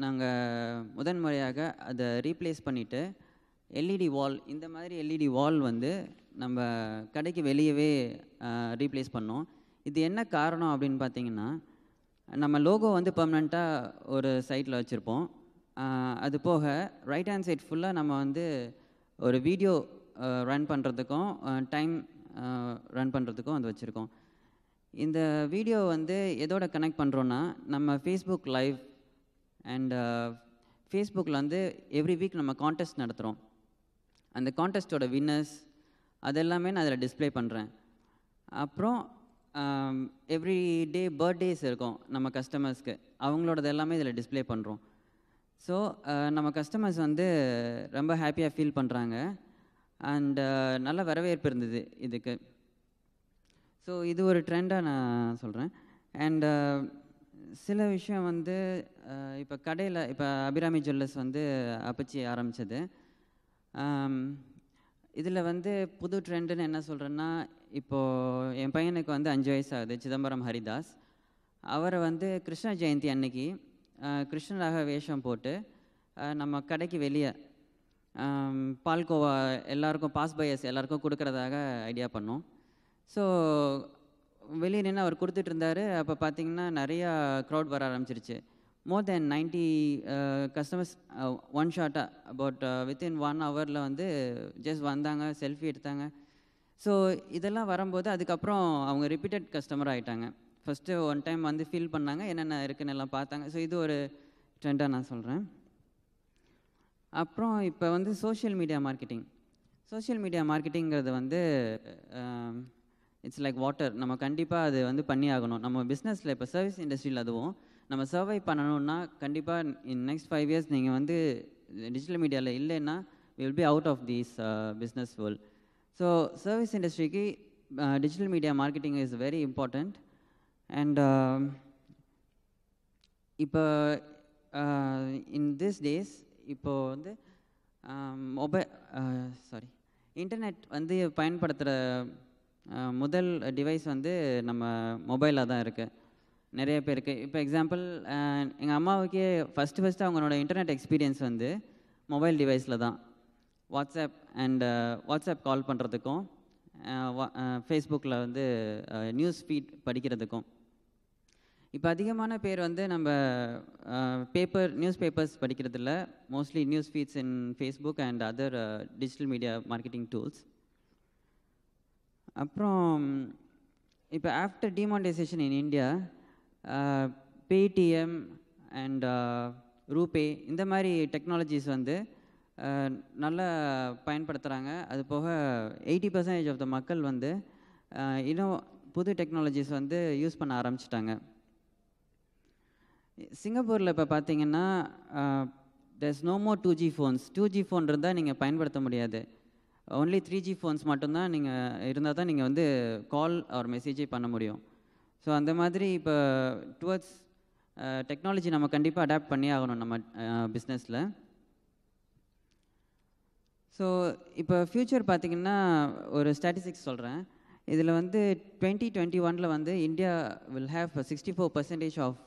நாங்கள் முதன்முறையாக அதை ரீப்ளேஸ் பண்ணிவிட்டு எல்இடி வால், இந்த மாதிரி எல்இடி வால் வந்து நம்ம கடைக்கு வெளியவே ரீப்ளேஸ் பண்ணோம். இது என்ன காரணம் அப்படின்னு பார்த்தீங்கன்னா, நம்ம லோகோ வந்து பெர்மனெண்ட்டாக ஒரு சைட்டில் வச்சுருப்போம். அது போக ரைட் ஹேண்ட் சைட் ஃபுல்லாக நம்ம வந்து ஒரு வீடியோ ரன் பண்ணுறதுக்கும் டைம் ரன் பண்ணுறதுக்கும் அது வச்சுருக்கோம். இந்த வீடியோ வந்து எதோட கனெக்ட் பண்ணுறோன்னா, நம்ம ஃபேஸ்புக் லைவ் அண்ட் ஃபேஸ்புக்கில் வந்து எவ்ரி வீக் நம்ம கான்டெஸ்ட் நடத்துகிறோம். அந்த கான்டெஸ்ட்டோட வின்னர்ஸ் அதெல்லாமே நான் அதில் டிஸ்பிளே பண்ணுறேன். அப்புறம் எவ்ரி டே பர்த்டேஸ் இருக்கும் நம்ம கஸ்டமர்ஸ்க்கு, அவங்களோடது எல்லாமே இதில் டிஸ்பிளே பண்ணுறோம். ஸோ நம்ம கஸ்டமர்ஸ் வந்து ரொம்ப ஹாப்பியாக ஃபீல் பண்ணுறாங்க அண்ட் நல்ல வரவேற்பு இருந்தது இதுக்கு. ஸோ இது ஒரு ட்ரெண்டாக நான் சொல்கிறேன். அண்ட் சில விஷயம் வந்து இப்போ கடையில் இப்போ அபிராமி ஜுவல்லர்ஸ் வந்து அப்பச்சி ஆரம்பித்தது. இதில் வந்து புது ட்ரெண்டுன்னு என்ன சொல்கிறேன்னா, இப்போது என் பையனுக்கு வந்து 5 வயசு ஆகுது, சிதம்பரம் ஹரிதாஸ். அவரை வந்து கிருஷ்ண ஜெயந்தி அன்னைக்கு கிருஷ்ணராக வேஷம் போட்டு நம்ம கடைக்கு வெளியே பால்கோவா எல்லாருக்கும் பாஸ் பையர்ஸ் எல்லாருக்கும் கொடுக்கறதாக ஐடியா பண்ணோம். ஸோ வெளியே நின்று அவர் கொடுத்துட்டு இருந்தார். அப்போ பார்த்தீங்கன்னா நிறையா க்ரௌட் வர ஆரம்பிச்சிருச்சு. மோர் தென் 90 கஸ்டமர்ஸ் ஒன் ஷாட்டாக அபவுட் வித்தின் 1 ஹவரில் வந்து ஜஸ்ட் வந்தாங்க, செல்ஃபி எடுத்தாங்க. ஸோ இதெல்லாம் வரும்போது அதுக்கப்புறம் அவங்க ரிப்பீட்டட் கஸ்டமர் ஆகிட்டாங்க. ஃபஸ்ட்டு ஒன் டைம் வந்து ஃபீல் பண்ணாங்க, என்னென்ன இருக்குன்னு எல்லாம் பார்த்தாங்க. ஸோ இது ஒரு ட்ரெண்டாக நான் சொல்கிறேன். அப்புறம் இப்போ வந்து சோஷியல் மீடியா மார்க்கெட்டிங்கிறது வந்து இட்ஸ் லைக் வாட்டர். நம்ம கண்டிப்பாக அது வந்து பண்ணி ஆகணும். நம்ம பிஸ்னஸில் இப்போ சர்வீஸ் இண்டஸ்ட்ரியில் அதுவும் நம்ம சர்வை பண்ணணும்னா கண்டிப்பாக இன் நெக்ஸ்ட் 5 இயர்ஸ் நீங்கள் வந்து டிஜிட்டல் மீடியாவில் இல்லைன்னா will be out of these business world. So service இண்டஸ்ட்ரிக்கு digital media marketing is very important. And இப்போ இன் திஸ் டேஸ் இப்போது வந்து இன்டர்நெட் வந்து பயன்படுத்துகிற முதல் டிவைஸ் வந்து நம்ம மொபைலாக தான் இருக்குது நிறைய பேருக்கு. இப்போ எக்ஸாம்பிள் எங்கள் அம்மாவுக்கே ஃபஸ்ட்டு அவங்களோட இன்டர்நெட் எக்ஸ்பீரியன்ஸ் வந்து மொபைல் டிவைஸில் தான். வாட்ஸ்அப் கால் பண்ணுறதுக்கும் ஃபேஸ்புக்கில் வந்து நியூஸ் ஃபீட் படிக்கிறதுக்கும். இப்போ அதிகமான பேர் வந்து நம்ம நியூஸ் பேப்பர்ஸ் படிக்கிறதில்ல. Mostly news feeds in Facebook and other digital media marketing tools. அப்புறம் இப்போ after demonetisation in India Paytm and RuPay இந்த மாதிரி டெக்னாலஜிஸ் வந்து நல்லா பயன்படுத்துகிறாங்க. அது போக 80% ஆஃப் த மக்கள் வந்து இன்னும் புது டெக்னாலஜிஸ் வந்து யூஸ் பண்ண ஆரம்பிச்சிட்டாங்க. சிங்கப்பூரில் இப்போ பார்த்தீங்கன்னா there's no more 2G phones. 2G phone இருந்தால் நீங்கள் பயன்படுத்த முடியாது. ஒன்லி 3G ஃபோன்ஸ் மட்டும்தான் நீங்கள் இருந்தால் தான் நீங்கள் வந்து கால் ஆர் மெசேஜே பண்ண முடியும். ஸோ அந்த மாதிரி இப்போ டுவர்ட்ஸ் டெக்னாலஜி நம்ம கண்டிப்பாக அடாப்ட் பண்ணி ஆகணும் நம்ம பிஸ்னஸில். ஸோ இப்போ ஃப்யூச்சர் பார்த்திங்கன்னா ஒரு ஸ்டாட்டிஸ்டிக்ஸ் சொல்கிறேன். இதில் வந்து 2021 வந்து India will have 64% of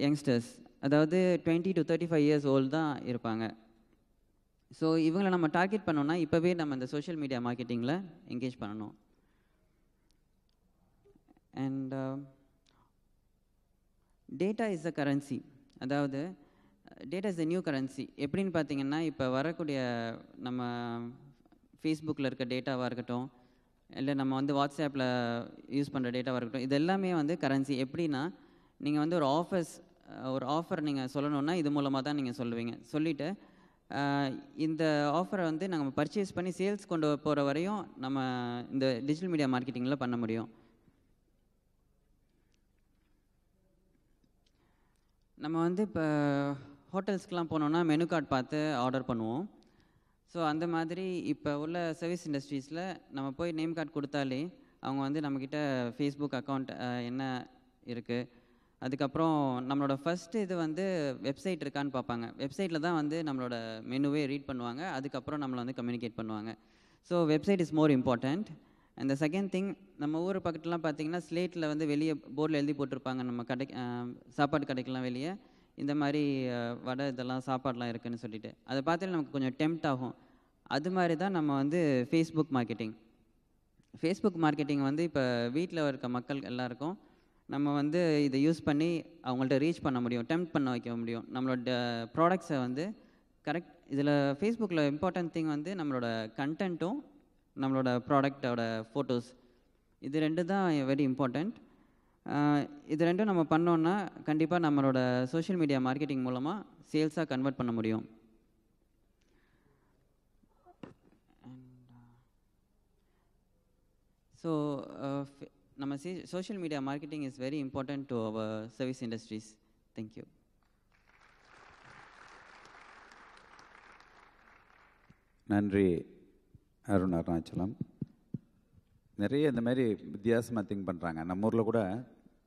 youngsters, அதாவது 20 to 35 years old தான் இருப்பாங்க. ஸோ இவங்களை நம்ம டார்கெட் பண்ணோன்னா இப்போவே நம்ம இந்த சோஷியல் மீடியா மார்க்கெட்டிங்கில் என்கேஜ் பண்ணணும். And data is a currency, அதாவது data is the new currency. எப்படின்னு பார்த்தீங்கன்னா இப்போ வரக்கூடிய நம்ம ஃபேஸ்புக்கில் இருக்க டேட்டாவாக இருக்கட்டும், இல்லை நம்ம வந்து வாட்ஸ்அப்பில் யூஸ் பண்ணுற டேட்டாவாக இருக்கட்டும், இது எல்லாமே வந்து கரன்சி. எப்படின்னா நீங்கள் வந்து ஒரு ஆஃபர் நீங்கள் சொல்லணுன்னா இது மூலமாக தான் நீங்கள் சொல்லுவீங்க. சொல்லிவிட்டு இந்த ஆஃபரை வந்து நம்ம பர்ச்சேஸ் பண்ணி சேல்ஸ் கொண்டு போகிற வரையும் நம்ம இந்த டிஜிட்டல் மீடியா மார்க்கெட்டிங்கில் பண்ண முடியும். நம்ம வந்து இப்போ ஹோட்டல்ஸ்க்கெலாம் போனோன்னா மெனு கார்டு பார்த்து ஆர்டர் பண்ணுவோம். ஸோ அந்த மாதிரி இப்போ உள்ள சர்வீஸ் இண்டஸ்ட்ரீஸில் நம்ம போய் நேம் கார்டு கொடுத்தாலே அவங்க வந்து நம்மக்கிட்ட ஃபேஸ்புக் அக்கௌண்ட் என்ன இருக்குது, அதுக்கப்புறம் நம்மளோட ஃபஸ்ட்டு இது வந்து வெப்சைட் இருக்கான்னு பார்ப்பாங்க. வெப்சைட்டில் தான் வந்து நம்மளோட மெனுவே ரீட் பண்ணுவாங்க, அதுக்கப்புறம் நம்மளை வந்து கம்யூனிகேட் பண்ணுவாங்க. So website is more important. And the second thing, நம்ம ஊர் பக்கத்துலாம் பார்த்தீங்கன்னா ஸ்லேட்டில் வந்து வெளியே போர்டில் எழுதி போட்டிருப்பாங்க நம்ம சாப்பாடு கடைக்கெலாம் வெளியே இந்த மாதிரி வடை இதெல்லாம் சாப்பாடெலாம் இருக்குதுன்னு சொல்லிட்டு. அதை பார்த்தாலே நமக்கு கொஞ்சம் டெம்ப்ட் ஆகும். அது மாதிரி தான் நம்ம வந்து ஃபேஸ்புக் மார்க்கெட்டிங் வந்து இப்போ வீட்டில் இருக்க மக்கள் எல்லாருக்கும் நம்ம வந்து இதை யூஸ் பண்ணி அவங்கள்ட்ட ரீச் பண்ண முடியும், டெம்ப்ட் பண்ண வைக்க முடியும். நம்மளோட ப்ராடக்ட்ஸை வந்து கரெக்ட். இதில் ஃபேஸ்புக்கில் இம்பார்ட்டன்ட் திங் வந்து நம்மளோட கண்டென்ட்டும் நம்மளோட ப்ராடக்டோட ஃபோட்டோஸ், இது ரெண்டு தான் வெரி இம்பார்ட்டண்ட். இது ரெண்டும் நம்ம பண்ணோன்னா கண்டிப்பாக நம்மளோட சோஷியல் மீடியா மார்க்கெட்டிங் மூலமாக சேல்ஸாக கன்வெர்ட் பண்ண முடியும். ஸோ நம்ம social media marketing is very important to our service industries. Thank you. நன்றி அருண் அருணாச்சலம். நிறைய இந்த மாதிரி வித்தியாசமாக திங்க் பண்ணுறாங்க. நம்ம ஊரில் கூட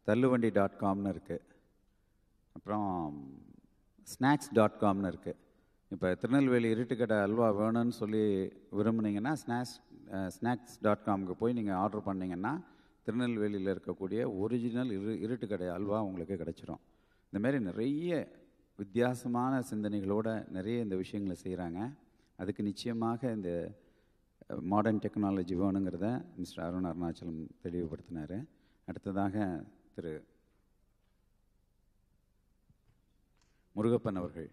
தள்ளுவண்டி .comனு இருக்குது. அப்புறம் snacks.comனு இருக்குது. இப்போ திருநெல்வேலி இருட்டுக்கடை அல்வா வேணும்னு சொல்லி விரும்புனீங்கன்னா snacks.comக்கு போய் நீங்கள் ஆர்டர் பண்ணிங்கன்னா திருநெல்வேலியில் இருக்கக்கூடிய ஒரிஜினல் இருட்டுக்கடை அல்வா உங்களுக்கு கிடச்சிரும். இந்தமாரி நிறைய வித்தியாசமான சிந்தனைகளோடு நிறைய இந்த விஷயங்களை செய்கிறாங்க. அதுக்கு நிச்சயமாக இந்த மாடர்ன் டெக்னாலஜி வேணுங்கிறத மிஸ்டர் அருண் அருணாச்சலம் தெளிவுபடுத்தினார். அடுத்ததாக திரு முருகப்பன் அவர்கள்.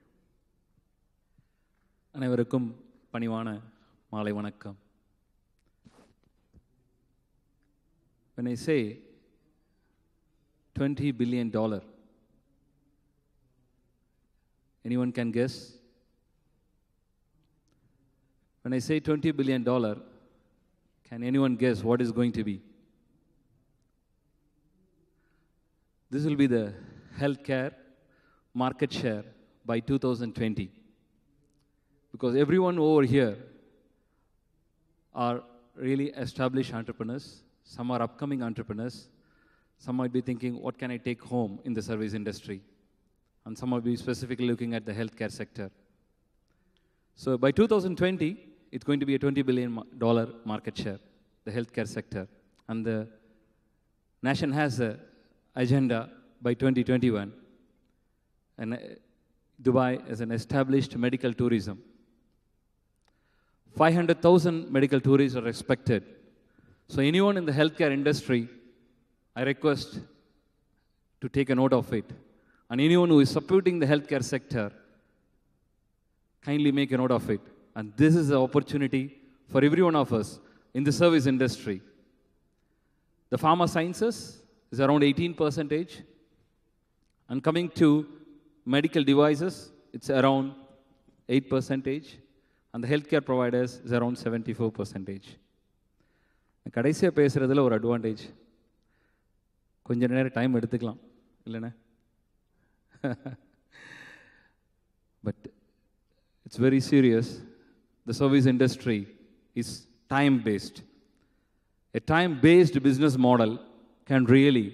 அனைவருக்கும் பணிவான மாலை வணக்கம். When I say $20 billion, anyone can guess? When I say $20 billion, can anyone guess what is going to be? This will be the healthcare market share by 2020. Because everyone over here are really established entrepreneurs. Some are upcoming entrepreneurs. Some might be thinking, what can I take home in the service industry? And some might be specifically looking at the healthcare sector. So by 2020, it's going to be a $20 billion market share, the healthcare sector. And the nation has an agenda by 2021. And Dubai is an established medical tourism. 500,000 medical tourists are expected. So anyone in the healthcare industry, I request to take a note of it. And anyone who is supporting the healthcare sector, kindly make a note of it. And this is the opportunity for every one of us in the service industry. The pharma sciences is around 18%. And coming to medical devices, it's around 8%. And the healthcare providers is around 74%. கடைசியாக பேசுகிறதுல ஒரு advantage, கொஞ்ச நேரம் time எடுத்துக்கலாம் இல்லைண்ணே. But it's very serious. The service industry is time based. A time based business model can really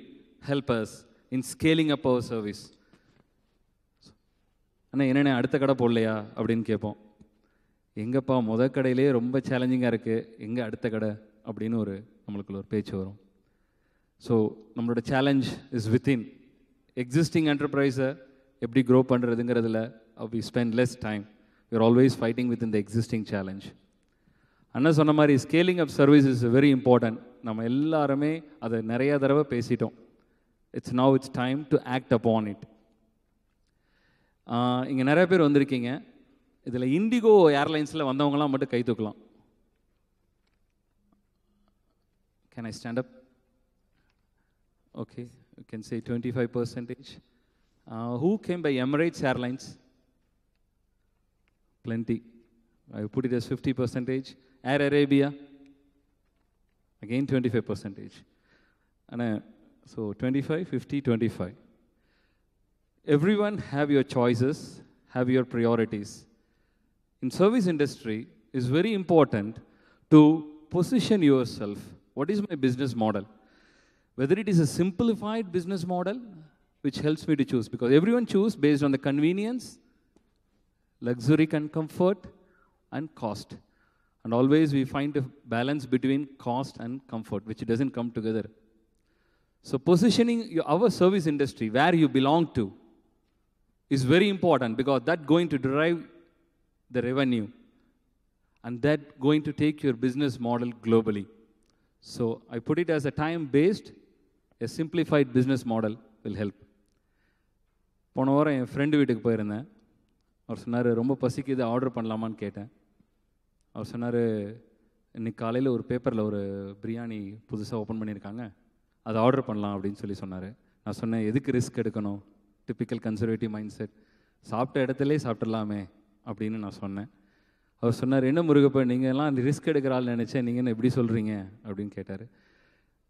help us in scaling up our service. அண்ணா என்னென்ன அடுத்த கடை போடலையா அப்படின்னு கேட்போம். எங்கப்பா முதல் கடையிலே ரொம்ப சேலஞ்சிங்காக இருக்குது, எங்கே அடுத்த கடை அப்படின்னு நம்மளுக்குள்ள ஒரு பேச்சு வரும். ஸோ நம்மளோட சேலஞ்ச் இஸ் வித்தின் எக்ஸிஸ்டிங் என்டர்பிரைஸை எப்படி க்ரோ பண்ணுறதுங்கிறதுல we spend less time. We are always fighting with in the existing challenge. அண்ணா சொன்ன மாதிரி scaling up service is very important. நம்ம எல்லாருமே அதை நிறையா தடவை பேசிட்டோம். It's time to act upon it. இங்கே நிறைய பேர் வந்திருக்கீங்க. இதில் இண்டிகோ ஏர்லைன்ஸில் வந்தவங்களாம் மட்டும் கை தூக்கலாம். Can I stand up? Okay, you can say 25%. Who came by Emirates Airlines? Plenty. I put it as 50%. Air Arabia? Again 25%. And so 25, 50, 25. Everyone have your choices, have your priorities. In service industry, it's very important to position yourself. What is my business model? Whether it is a simplified business model, which helps me to choose, because everyone choose based on the convenience, luxury and comfort, and cost. And always we find a balance between cost and comfort, which doesn't come together. So positioning our service industry, where you belong to, is very important, because that's going to derive the revenue, and that going to take your business model globally. So I put it as a time-based, a simplified business model will help. போன வாரம் என் friend வீட்டுக்கு போயிருந்தேன். அவர் சொன்னார், ரொம்ப பசிக்குது, order பண்ணலாமான்னு கேட்டேன். அவர் சொன்னார், இன்னைக்கு காலையில் ஒரு பேப்பரில் ஒரு பிரியாணி புதுசாக ஓப்பன் பண்ணியிருக்காங்க, அதை ஆர்டர் பண்ணலாம் அப்படின்னு சொன்னார். நான் சொன்னேன், எதுக்கு ரிஸ்க் எடுக்கணும்? டிப்பிக்கல் கன்சர்வேட்டிவ் மைண்ட் செட், சாப்பிட்ட இடத்துலேயே சாப்பிட்றலாமே அப்படின்னு நான் சொன்னேன். அவர் சொன்னார், என்ன முருகப்பன், நீங்கள் எல்லாம் ரிஸ்க் எடுக்கிற ஆள் நினச்சேன், நீங்கள் என்ன எப்படி சொல்கிறீங்க அப்படின்னு கேட்டார்.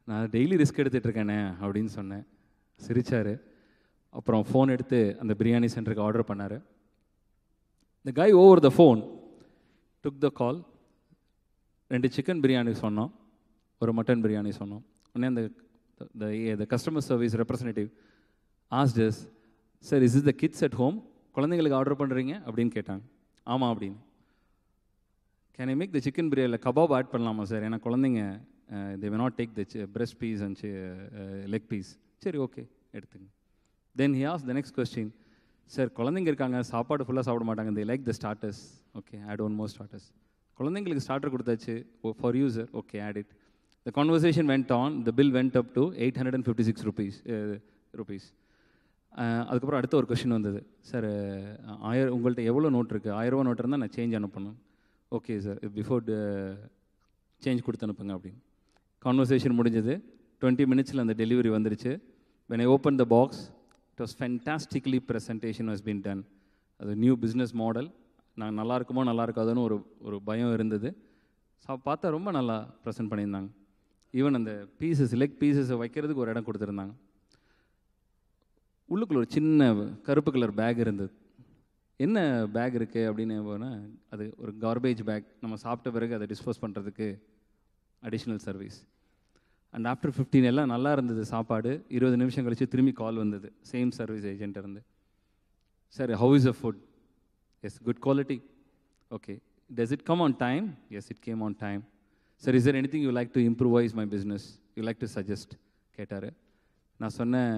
நான் டெய்லி ரிஸ்க் எடுத்துகிட்ருக்கேனே அப்படின்னு சொன்னேன். சிரித்தார். அப்புறம் ஃபோன் எடுத்து அந்த பிரியாணி சென்டருக்கு ஆர்டர் பண்ணார். The guy over the phone took the call. 2 chicken biryani சொன்னோம், ஒரு மட்டன் பிரியாணி சொன்னோம். உடனே the customer service representative asked us, sir is is the kids at home, குழந்தைங்களுக்கு ஆர்டர் பண்ணுறீங்க அப்படின்னு கேட்டாங்க. ஆமாம் அப்படின்னு. Can I make the chicken பிரியாணியில் கபாப் ஆட் பண்ணலாமா சார், ஏன்னா குழந்தைங்க they we not take the breast piece and leg piece. சரி ஓகே எடுத்துங்க. Then he ask the next question, sir குழந்தைங்க இருக்காங்க, சாப்பாடு ஃபுல்லாக சாப்பிட மாட்டாங்க, they like the starters, okay add one more starters. குழந்தைங்களுக்கு ஸ்டார்டர் கொடுத்தாச்சு, for you sir, okay add it. The conversation went on, the bill went up to 856 rupees. அதுக்கப்புறம் அடுத்த ஒரு கொஷின் வந்தது, சார் உங்கள்கிட்ட எவ்வளோ நோட் இருக்குது, 1000 ரூபா நோட் இருந்தால் நான் சேஞ்ச் அனுப்பணும். ஓகே சார் பிஃபோர் சேஞ்ச் கொடுத்து அனுப்புங்க அப்படின்னு. கான்வர்சேஷன் முடிஞ்சது. 20 minutesல அந்த டெலிவரி வந்துருச்சு. when I opened the box, it was fantastically presentation has been done. அது நியூ பிஸ்னஸ் மாடல். நான் நல்லா இருக்குமோ நல்லா இருக்காதுன்னு ஒரு பயம் இருந்தது. பார்த்தா ரொம்ப நல்லா ப்ரெசென்ட் பண்ணியிருந்தாங்க. ஈவன் அந்த பீசஸ் லெக் பீசஸை வைக்கிறதுக்கு ஒரு இடம் கொடுத்துருந்தாங்க. உள்ளுக்குள்ள ஒரு சின்ன கருப்பு கலர் பேக் இருந்தது. என்ன பேக் இருக்குது அப்படின்னு போனால் அது ஒரு கார்பேஜ் பேக், நம்ம சாப்பிட்ட பிறகு அதை டிஸ்போஸ் பண்ணுறதுக்கு அடிஷ்னல் சர்வீஸ். அண்ட் ஆஃப்டர் 15 எல்லாம் நல்லா இருந்தது சாப்பாடு. 20 நிமிஷம் கழித்து திரும்பி கால் வந்தது சேம் சர்வீஸ் ஏஜென்ட் இருந்து. Sir how is a food? Yes good quality. Okay does it come on time? Yes it came on time. Sir is there anything you like to improvise my business, you like to suggest கேட்டார். நான் சொன்னேன்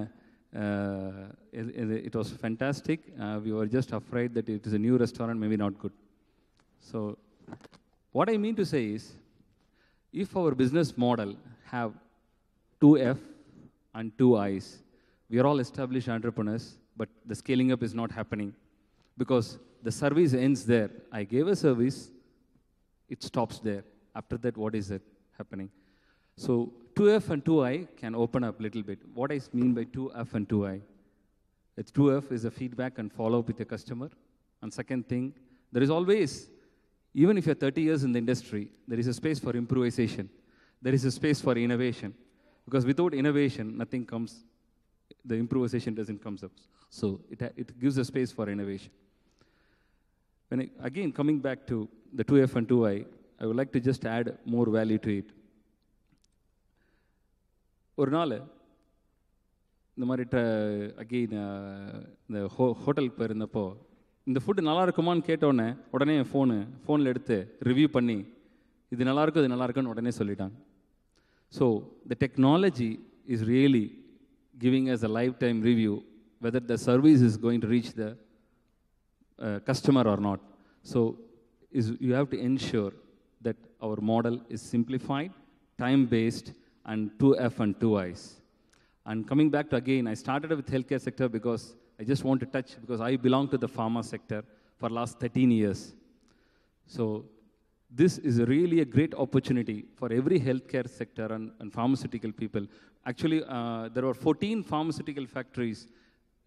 it was fantastic. We were just afraid that it is a new restaurant, maybe not good. So what I mean to say is, if our business model have 2F and 2Is, we are all established entrepreneurs, but the scaling up is not happening because the service ends there. I gave a service, it stops there. After that, what is it happening? So 2F and 2I can open up a little bit. What I mean by 2F and 2I? It's 2F is a feedback and follow-up with the customer. And second thing, there is always, even if you're 30 years in the industry, there is a space for improvisation. There is a space for innovation. Because without innovation, nothing comes, the improvisation doesn't come up. So it gives a space for innovation. Again, coming back to the 2F and 2I, I would like to just add more value to it. ஒரு நாள் இந்த மாதிரி again இந்த ஹோட்டலுக்கு போயிருந்தப்போ இந்த food நல்லா இருக்குமான்னு கேட்டோடனே உடனே ஃபோனில் எடுத்து ரிவ்யூ பண்ணி இது நல்லாயிருக்கும் இது நல்லாயிருக்குன்னு உடனே சொல்லிட்டாங்க. So the technology is really giving us a life time review whether the service is going to reach the customer or not. So you have to ensure that our model is simplified, time-based, and 2F and 2Is. And coming back to again, I started with healthcare sector because I just want to touch, because I belong to the pharma sector for last 13 years. So this is really a great opportunity for every healthcare sector and pharmaceutical people. Actually, there were 14 pharmaceutical factories.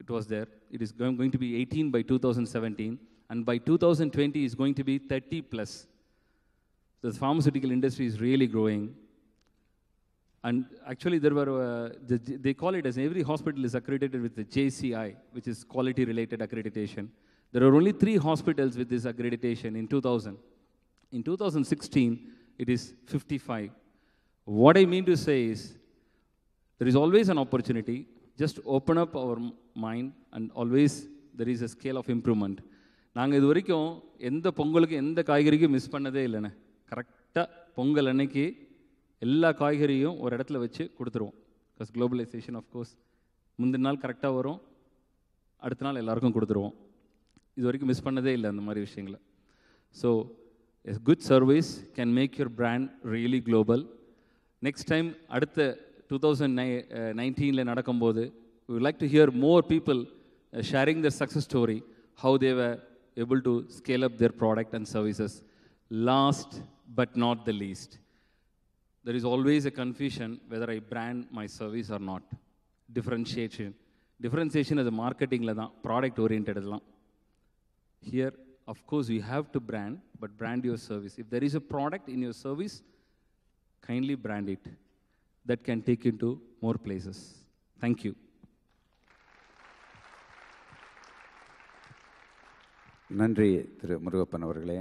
It was there. It is going to be 18 by 2017, and by 2020 is going to be 30 plus. The pharmaceutical industry is really growing. And actually, there were, they call it as every hospital is accredited with the JCI, which is quality-related accreditation. There are only 3 hospitals with this accreditation in 2000. In 2016, it is 55. What I mean to say is, there is always an opportunity. Just open up our mind, and always there is a scale of improvement. நாங்கள் இது வரைக்கும் எந்த பொங்கலுக்கு எந்த காய்கறிக்கும் miss பண்ணதே இல்லைண்ணே. கரெக்டாக பொங்கல் அன்னைக்கு எல்லா காய்கறியும் ஒரு இடத்துல வச்சு கொடுத்துருவோம். பிகாஸ் குளோபலைசேஷன் ஆஃப்கோர்ஸ் முந்தின நாள் கரெக்டாக வரும், அடுத்த நாள் எல்லாருக்கும் கொடுத்துருவோம். இது வரைக்கும் மிஸ் பண்ணதே இல்லை அந்த மாதிரி விஷயங்களை. So a good service can make your brand really global. Next time அடுத்த 2019 நடக்கும்போது we would like to hear more people sharing their success story, how they were able to scale up their product and services. Last but not the least, there is always a confusion whether I brand my service or not. Differentiation is a marketing la, product oriented la. Here, of course, you have to brand, but brand your service. If there is a product in your service, kindly brand it. That can take you to more places. Thank you. நன்றி திரு முருகப்பன் அவர்களே.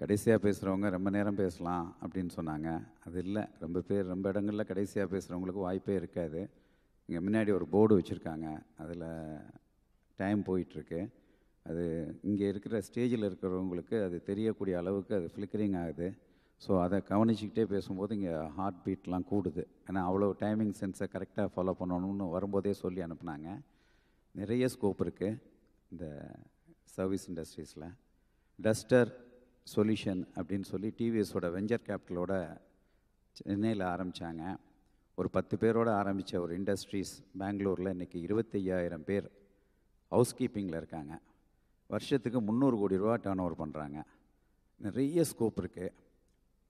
கடைசியாக பேசுகிறவங்க ரொம்ப நேரம் பேசலாம் அப்படின்னு சொன்னாங்க. அது இல்லை, ரொம்ப இடங்களில் கடைசியாக பேசுகிறவங்களுக்கு வாய்ப்பே இருக்காது. இங்கே முன்னாடி ஒரு போர்டு வச்சுருக்காங்க, அதில் டைம் போயிட்டுருக்கு. அது இங்கே இருக்கிற ஸ்டேஜில் இருக்கிறவங்களுக்கு அது தெரியக்கூடிய அளவுக்கு அது ஃப்ளிக்கரிங் ஆகுது. ஸோ அதை கவனிச்சிக்கிட்டே பேசும்போது இங்கே ஹார்ட் பீட்லாம் கூடுது. ஏன்னா அவ்வளோ டைமிங் சென்ஸை கரெக்டாக ஃபாலோ பண்ணணும்னு வரும்போதே சொல்லி அனுப்புனாங்க. நிறைய ஸ்கோப் இருக்குது இந்த சர்வீஸ் இண்டஸ்ட்ரீஸில். டஸ்டர் சொல்யூஷன் அப்படின்னு சொல்லி டிவிஎஸோட வெஞ்சர் கேபிட்டலோட சென்னையில் ஆரம்பித்தாங்க. ஒரு 10 பேரோடு ஆரம்பித்த ஒரு இண்டஸ்ட்ரீஸ் பெங்களூரில் இன்றைக்கி 25,000 பேர் ஹவுஸ் கீப்பிங்கில் இருக்காங்க. வருஷத்துக்கு 300 கோடி ரூபா டர்ன் ஓவர் பண்ணுறாங்க. நிறைய ஸ்கோப் இருக்குது.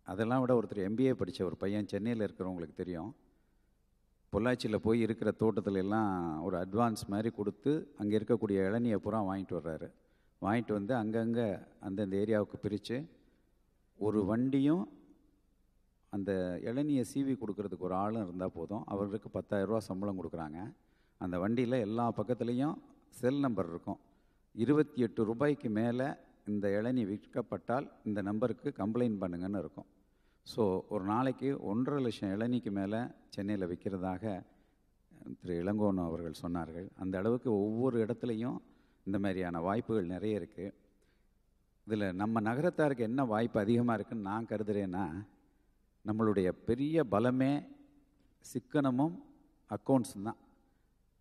அதெல்லாம் விட ஒருத்தர் MBA படித்த ஒரு பையன் சென்னையில் இருக்கிறவங்களுக்கு தெரியும். பொள்ளாச்சியில் போய் இருக்கிற தோட்டத்தில் எல்லாம் ஒரு அட்வான்ஸ் மாதிரி கொடுத்து அங்கே இருக்கக்கூடிய இளநியை பூரா வாங்கிட்டு வர்றாரு. வாங்கிட்டு வந்து அங்கங்கே அந்தந்த ஏரியாவுக்கு பிரித்து ஒரு வண்டியும் அந்த இளநியை சீவி கொடுக்கறதுக்கு ஒரு ஆளும் இருந்தால் போதும். அவருக்கு 10,000 ரூபா சம்பளம் கொடுக்குறாங்க. அந்த வண்டியில் எல்லா பக்கத்துலேயும் செல் நம்பர் இருக்கும். 28 ரூபாய்க்கு மேலே இந்த இளநீ விற்கப்பட்டால் இந்த நம்பருக்கு கம்ப்ளைண்ட் பண்ணுங்கன்னு இருக்கும். ஸோ ஒரு நாளைக்கு 1.5 லட்சம் இளநிக்கு மேலே சென்னையில் விற்கிறதாக திரு இளங்கோன் அவர்கள் சொன்னார்கள். அந்த அளவுக்கு ஒவ்வொரு இடத்துலையும் இந்த மாதிரியான வாய்ப்புகள் நிறைய இருக்குது. இதில் நம்ம நகரத்தாருக்கு என்ன வாய்ப்பு அதிகமாக இருக்குதுன்னு நான் கருதுகிறேன்னா, நம்மளுடைய பெரிய பலமே சிக்கனமும் அக்கௌண்ட்ஸும் தான்.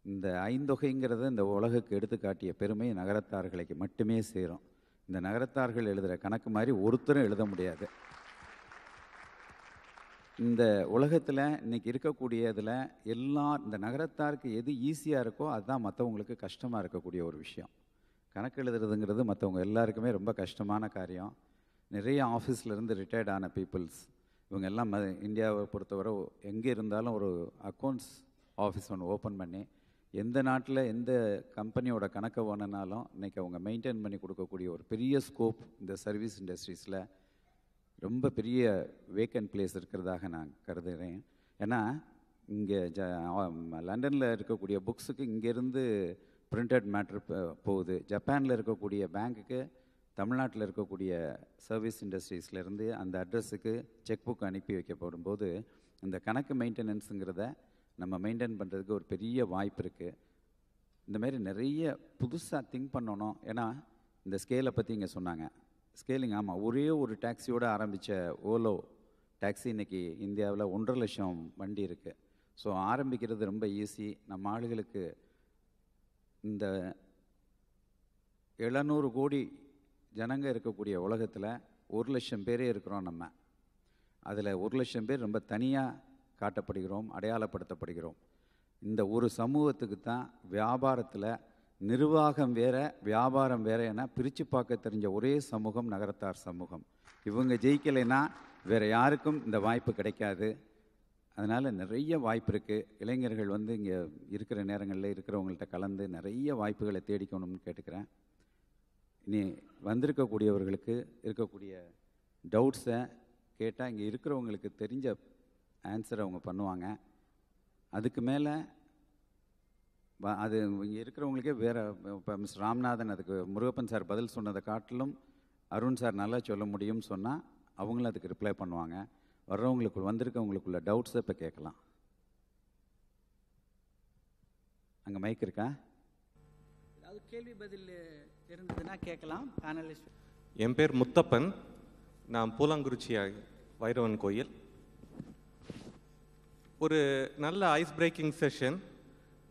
இந்த ஐந்தொகைங்கிறத இந்த உலகுக்கு எடுத்துக்காட்டிய பெருமை நகரத்தார்களுக்கு மட்டுமே சேரும். இந்த நகரத்தார்கள் எழுதுகிற கணக்கு மாதிரி ஒருத்தரும் எழுத முடியாது. இந்த உலகத்தில் இன்றைக்கி இருக்கக்கூடியதில் இந்த நகரத்தாருக்கு எது ஈஸியாக இருக்கோ அதுதான் மற்றவங்களுக்கு கஷ்டமாக இருக்கக்கூடிய ஒரு விஷயம். கணக்கு எழுதுறதுங்கிறது மற்றவங்க எல்லாருக்குமே ரொம்ப கஷ்டமான காரியம். நிறைய ஆஃபீஸ்லேருந்து ரிட்டையர்ட் ஆன பீப்புள்ஸ் இவங்க எல்லாம் இந்தியாவை பொறுத்தவரை எங்கே இருந்தாலும் ஒரு அக்கௌண்ட்ஸ் ஆஃபீஸ் ஒன்று ஓப்பன் பண்ணி எந்த நாட்டில் எந்த கம்பெனியோட கணக்கை வேணுனாலும் இன்றைக்கி அவங்க மெயின்டைன் பண்ணி கொடுக்கக்கூடிய ஒரு பெரிய ஸ்கோப் இந்த சர்வீஸ் இண்டஸ்ட்ரீஸில் ரொம்ப பெரிய வேக்கன்ட் பிளேஸ் இருக்கிறதாக நான் கருதுகிறேன். ஏன்னா இங்கே லண்டனில் இருக்கக்கூடிய புக்ஸுக்கு இங்கேருந்து பிரிண்டட் மேட்ரு போகுது. ஜப்பானில் இருக்கக்கூடிய பேங்க்குக்கு தமிழ்நாட்டில் இருக்கக்கூடிய சர்வீஸ் இண்டஸ்ட்ரீஸ்லேருந்து அந்த அட்ரஸுக்கு செக் புக் அனுப்பி வைக்கப்படும் போது இந்த கணக்கு மெயின்டெனன்ஸுங்கிறத நம்ம மெயின்டைன் பண்ணுறதுக்கு ஒரு பெரிய வாய்ப்பு இருக்குது. இந்தமாரி நிறைய புதுசாக திங்க் பண்ணணும். ஏன்னா இந்த ஸ்கேலை பற்றி இங்கே சொன்னாங்க. ஸ்கேலிங் ஆமாம், ஒரே ஒரு டாக்ஸியோடு ஆரம்பித்த ஓலோ டாக்ஸி இன்றைக்கி இந்தியாவில் 1.5 லட்சம் வண்டி இருக்குது. ஸோ ஆரம்பிக்கிறது ரொம்ப ஈஸி. நம்ம ஆளுகளுக்கு இந்த 700 கோடி ஜனங்க இருக்கக்கூடிய உலகத்தில் 1 லட்சம் பேரே இருக்கிறோம். நம்ம அதில் 1 லட்சம் பேர் ரொம்ப தனியாக காட்டப்படுகிறோம், அடையாளப்படுத்தப்படுகிறோம். இந்த ஒரு சமூகத்துக்கு தான் வியாபாரத்தில் நிர்வாகம் வேற வியாபாரம் வேற என பிரித்து பார்க்க தெரிஞ்ச ஒரே சமூகம் நகரத்தார் சமூகம். இவங்க ஜெயிக்கலைன்னா வேறு யாருக்கும் இந்த வாய்ப்பு கிடைக்காது. அதனால் நிறைய வாய்ப்பு இருக்குது. இளைஞர்கள் இங்கே இருக்கிற நேரங்களில் இருக்கிறவங்கள்ட்ட கலந்து நிறைய வாய்ப்புகளை தேடிக்கணும்னு கேட்டுக்கிறேன். இனி வந்திருக்கக்கூடியவர்களுக்கு இருக்கக்கூடிய டவுட்ஸை கேட்டால் இங்கே இருக்கிறவங்களுக்கு தெரிஞ்ச ஆன்சரை அவங்க பண்ணுவாங்க. அதுக்கு மேலே அது இங்கே இருக்கிறவங்களுக்கே வேறு இப்போ மிஸ்டர் ராமநாதன் அதுக்கு முருகப்பன் சார் பதில் சொன்னதை காட்டிலும் அருண் சார் நல்லா சொல்ல முடியும்னு சொன்னால் அவங்களும் அதுக்கு ரிப்ளை பண்ணுவாங்க. வர்றவங்களுக்கு வந்திருக்கவங்களுக்குள்ள டவுட்ஸை இப்போ கேட்கலாம். அங்கே மைக் இருக்கா? அதாவது கேள்வி பதில் இருந்ததுன்னா கேட்கலாம். பேனலிஸ்ட். என் பேர் முத்தப்பன். நான் பூலாங்குறிச்சி வைரவன் கோயில். ஒரு நல்ல ice breaking session.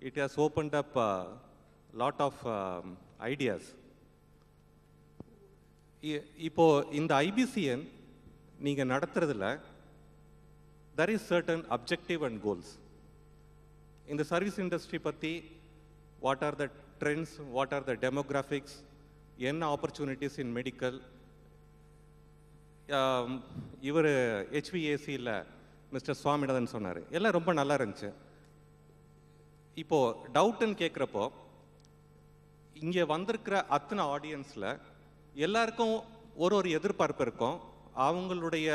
It has opened up a lot of ideas. இப்போ இந்த IBCN நீங்க நடத்துறதுல there is certain objective and goals. In the service industry பத்தி what are the trends, what are the demographics, என்ன opportunities in medical. இவர் HVACல mister Swaminathan சொன்னார், எல்லாம் ரொம்ப நல்லா இருந்துச்சு. இப்போ டவுட்னு கேட்குறப்போ இங்கே வந்திருக்கிற அத்தனை ஆடியன்ஸில் எல்லாருக்கும் ஒரு எதிர்பார்ப்பு இருக்கும். அவங்களுடைய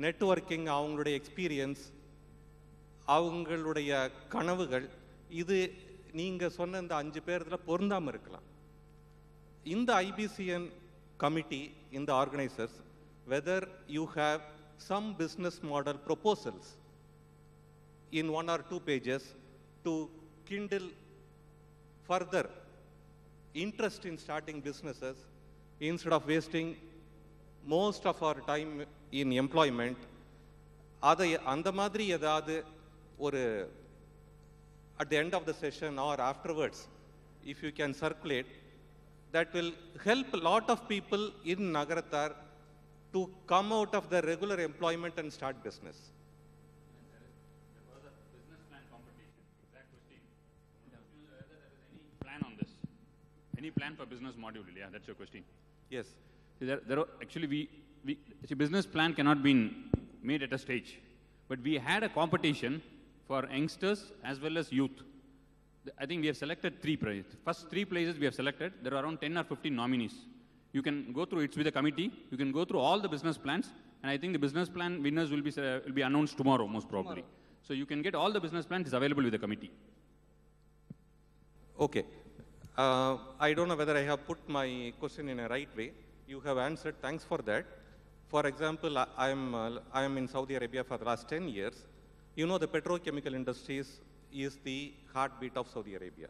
நெட்வொர்க்கிங், அவங்களுடைய எக்ஸ்பீரியன்ஸ், அவங்களுடைய கனவுகள், இது நீங்கள் சொன்ன இந்த 5 பேர்ல பொருந்தாமல் இருக்கலாம். இந்த IBCN committee, இந்த organisers, whether you have some business model proposals in 1 or 2 pages to kindle further interest in starting businesses instead of wasting most of our time in employment. அதை அந்த மாதிரி ஏதாவது ஒரு at the end of the session or afterwards, if you can circulate, that will help a lot of people in Nagarathar to come out of their regular employment and start business. Plan on this. Any plan for business module? Yeah, that's your question. Yes. There are, actually, see, business plan cannot be made at a stage. But we had a competition for youngsters as well as youth. I think we have selected 3 prizes. First 3 places we have selected. There are around 10 or 15 nominees. You can go through, it's with a committee. You can go through all the business plans. And I think the business plan winners will be announced tomorrow, most probably. So you can get all the business plans, is available with the committee. Okay. I don't know whether I have put my question in a right way. You have answered. Thanks for that. For example, I am in Saudi Arabia for the last 10 years. You know, the petrochemical industries is the heartbeat of Saudi Arabia.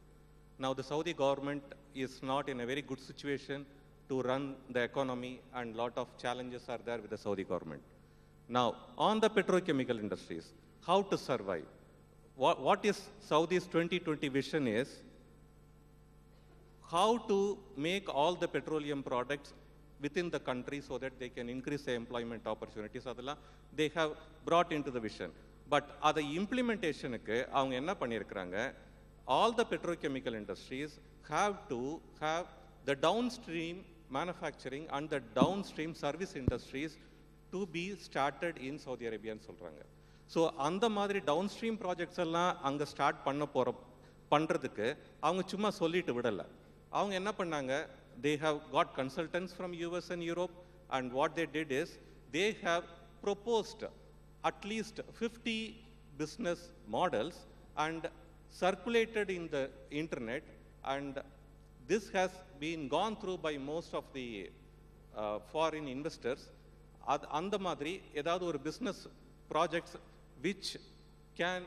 Now, the Saudi government is not in a very good situation to run the economy, and a lot of challenges are there with the Saudi government. Now, on the petrochemical industries, how to survive? What is Saudi's 2020 vision is how to make all the petroleum products within the country so that they can increase the employment opportunities. Adala they have brought into the vision. But the implementation ku avanga enna pannirukkranga, all the petrochemical industries have to have the downstream manufacturing and the downstream service industries to be started in Saudi Arabia nu solranga. So அந்த மாதிரி downstream projects எல்லாம் அங்க start பண்றதுக்கு அவங்க சும்மா சொல்லிட்டு விடல. அவங்க என்ன பண்ணாங்க, they have got consultants from US and Europe, and what they did is they have proposed at least 50 business models and circulated in the internet, and this has been gone through by most of the foreign investors. அந்த மாதிரி ஏதாவது ஒரு business projects which can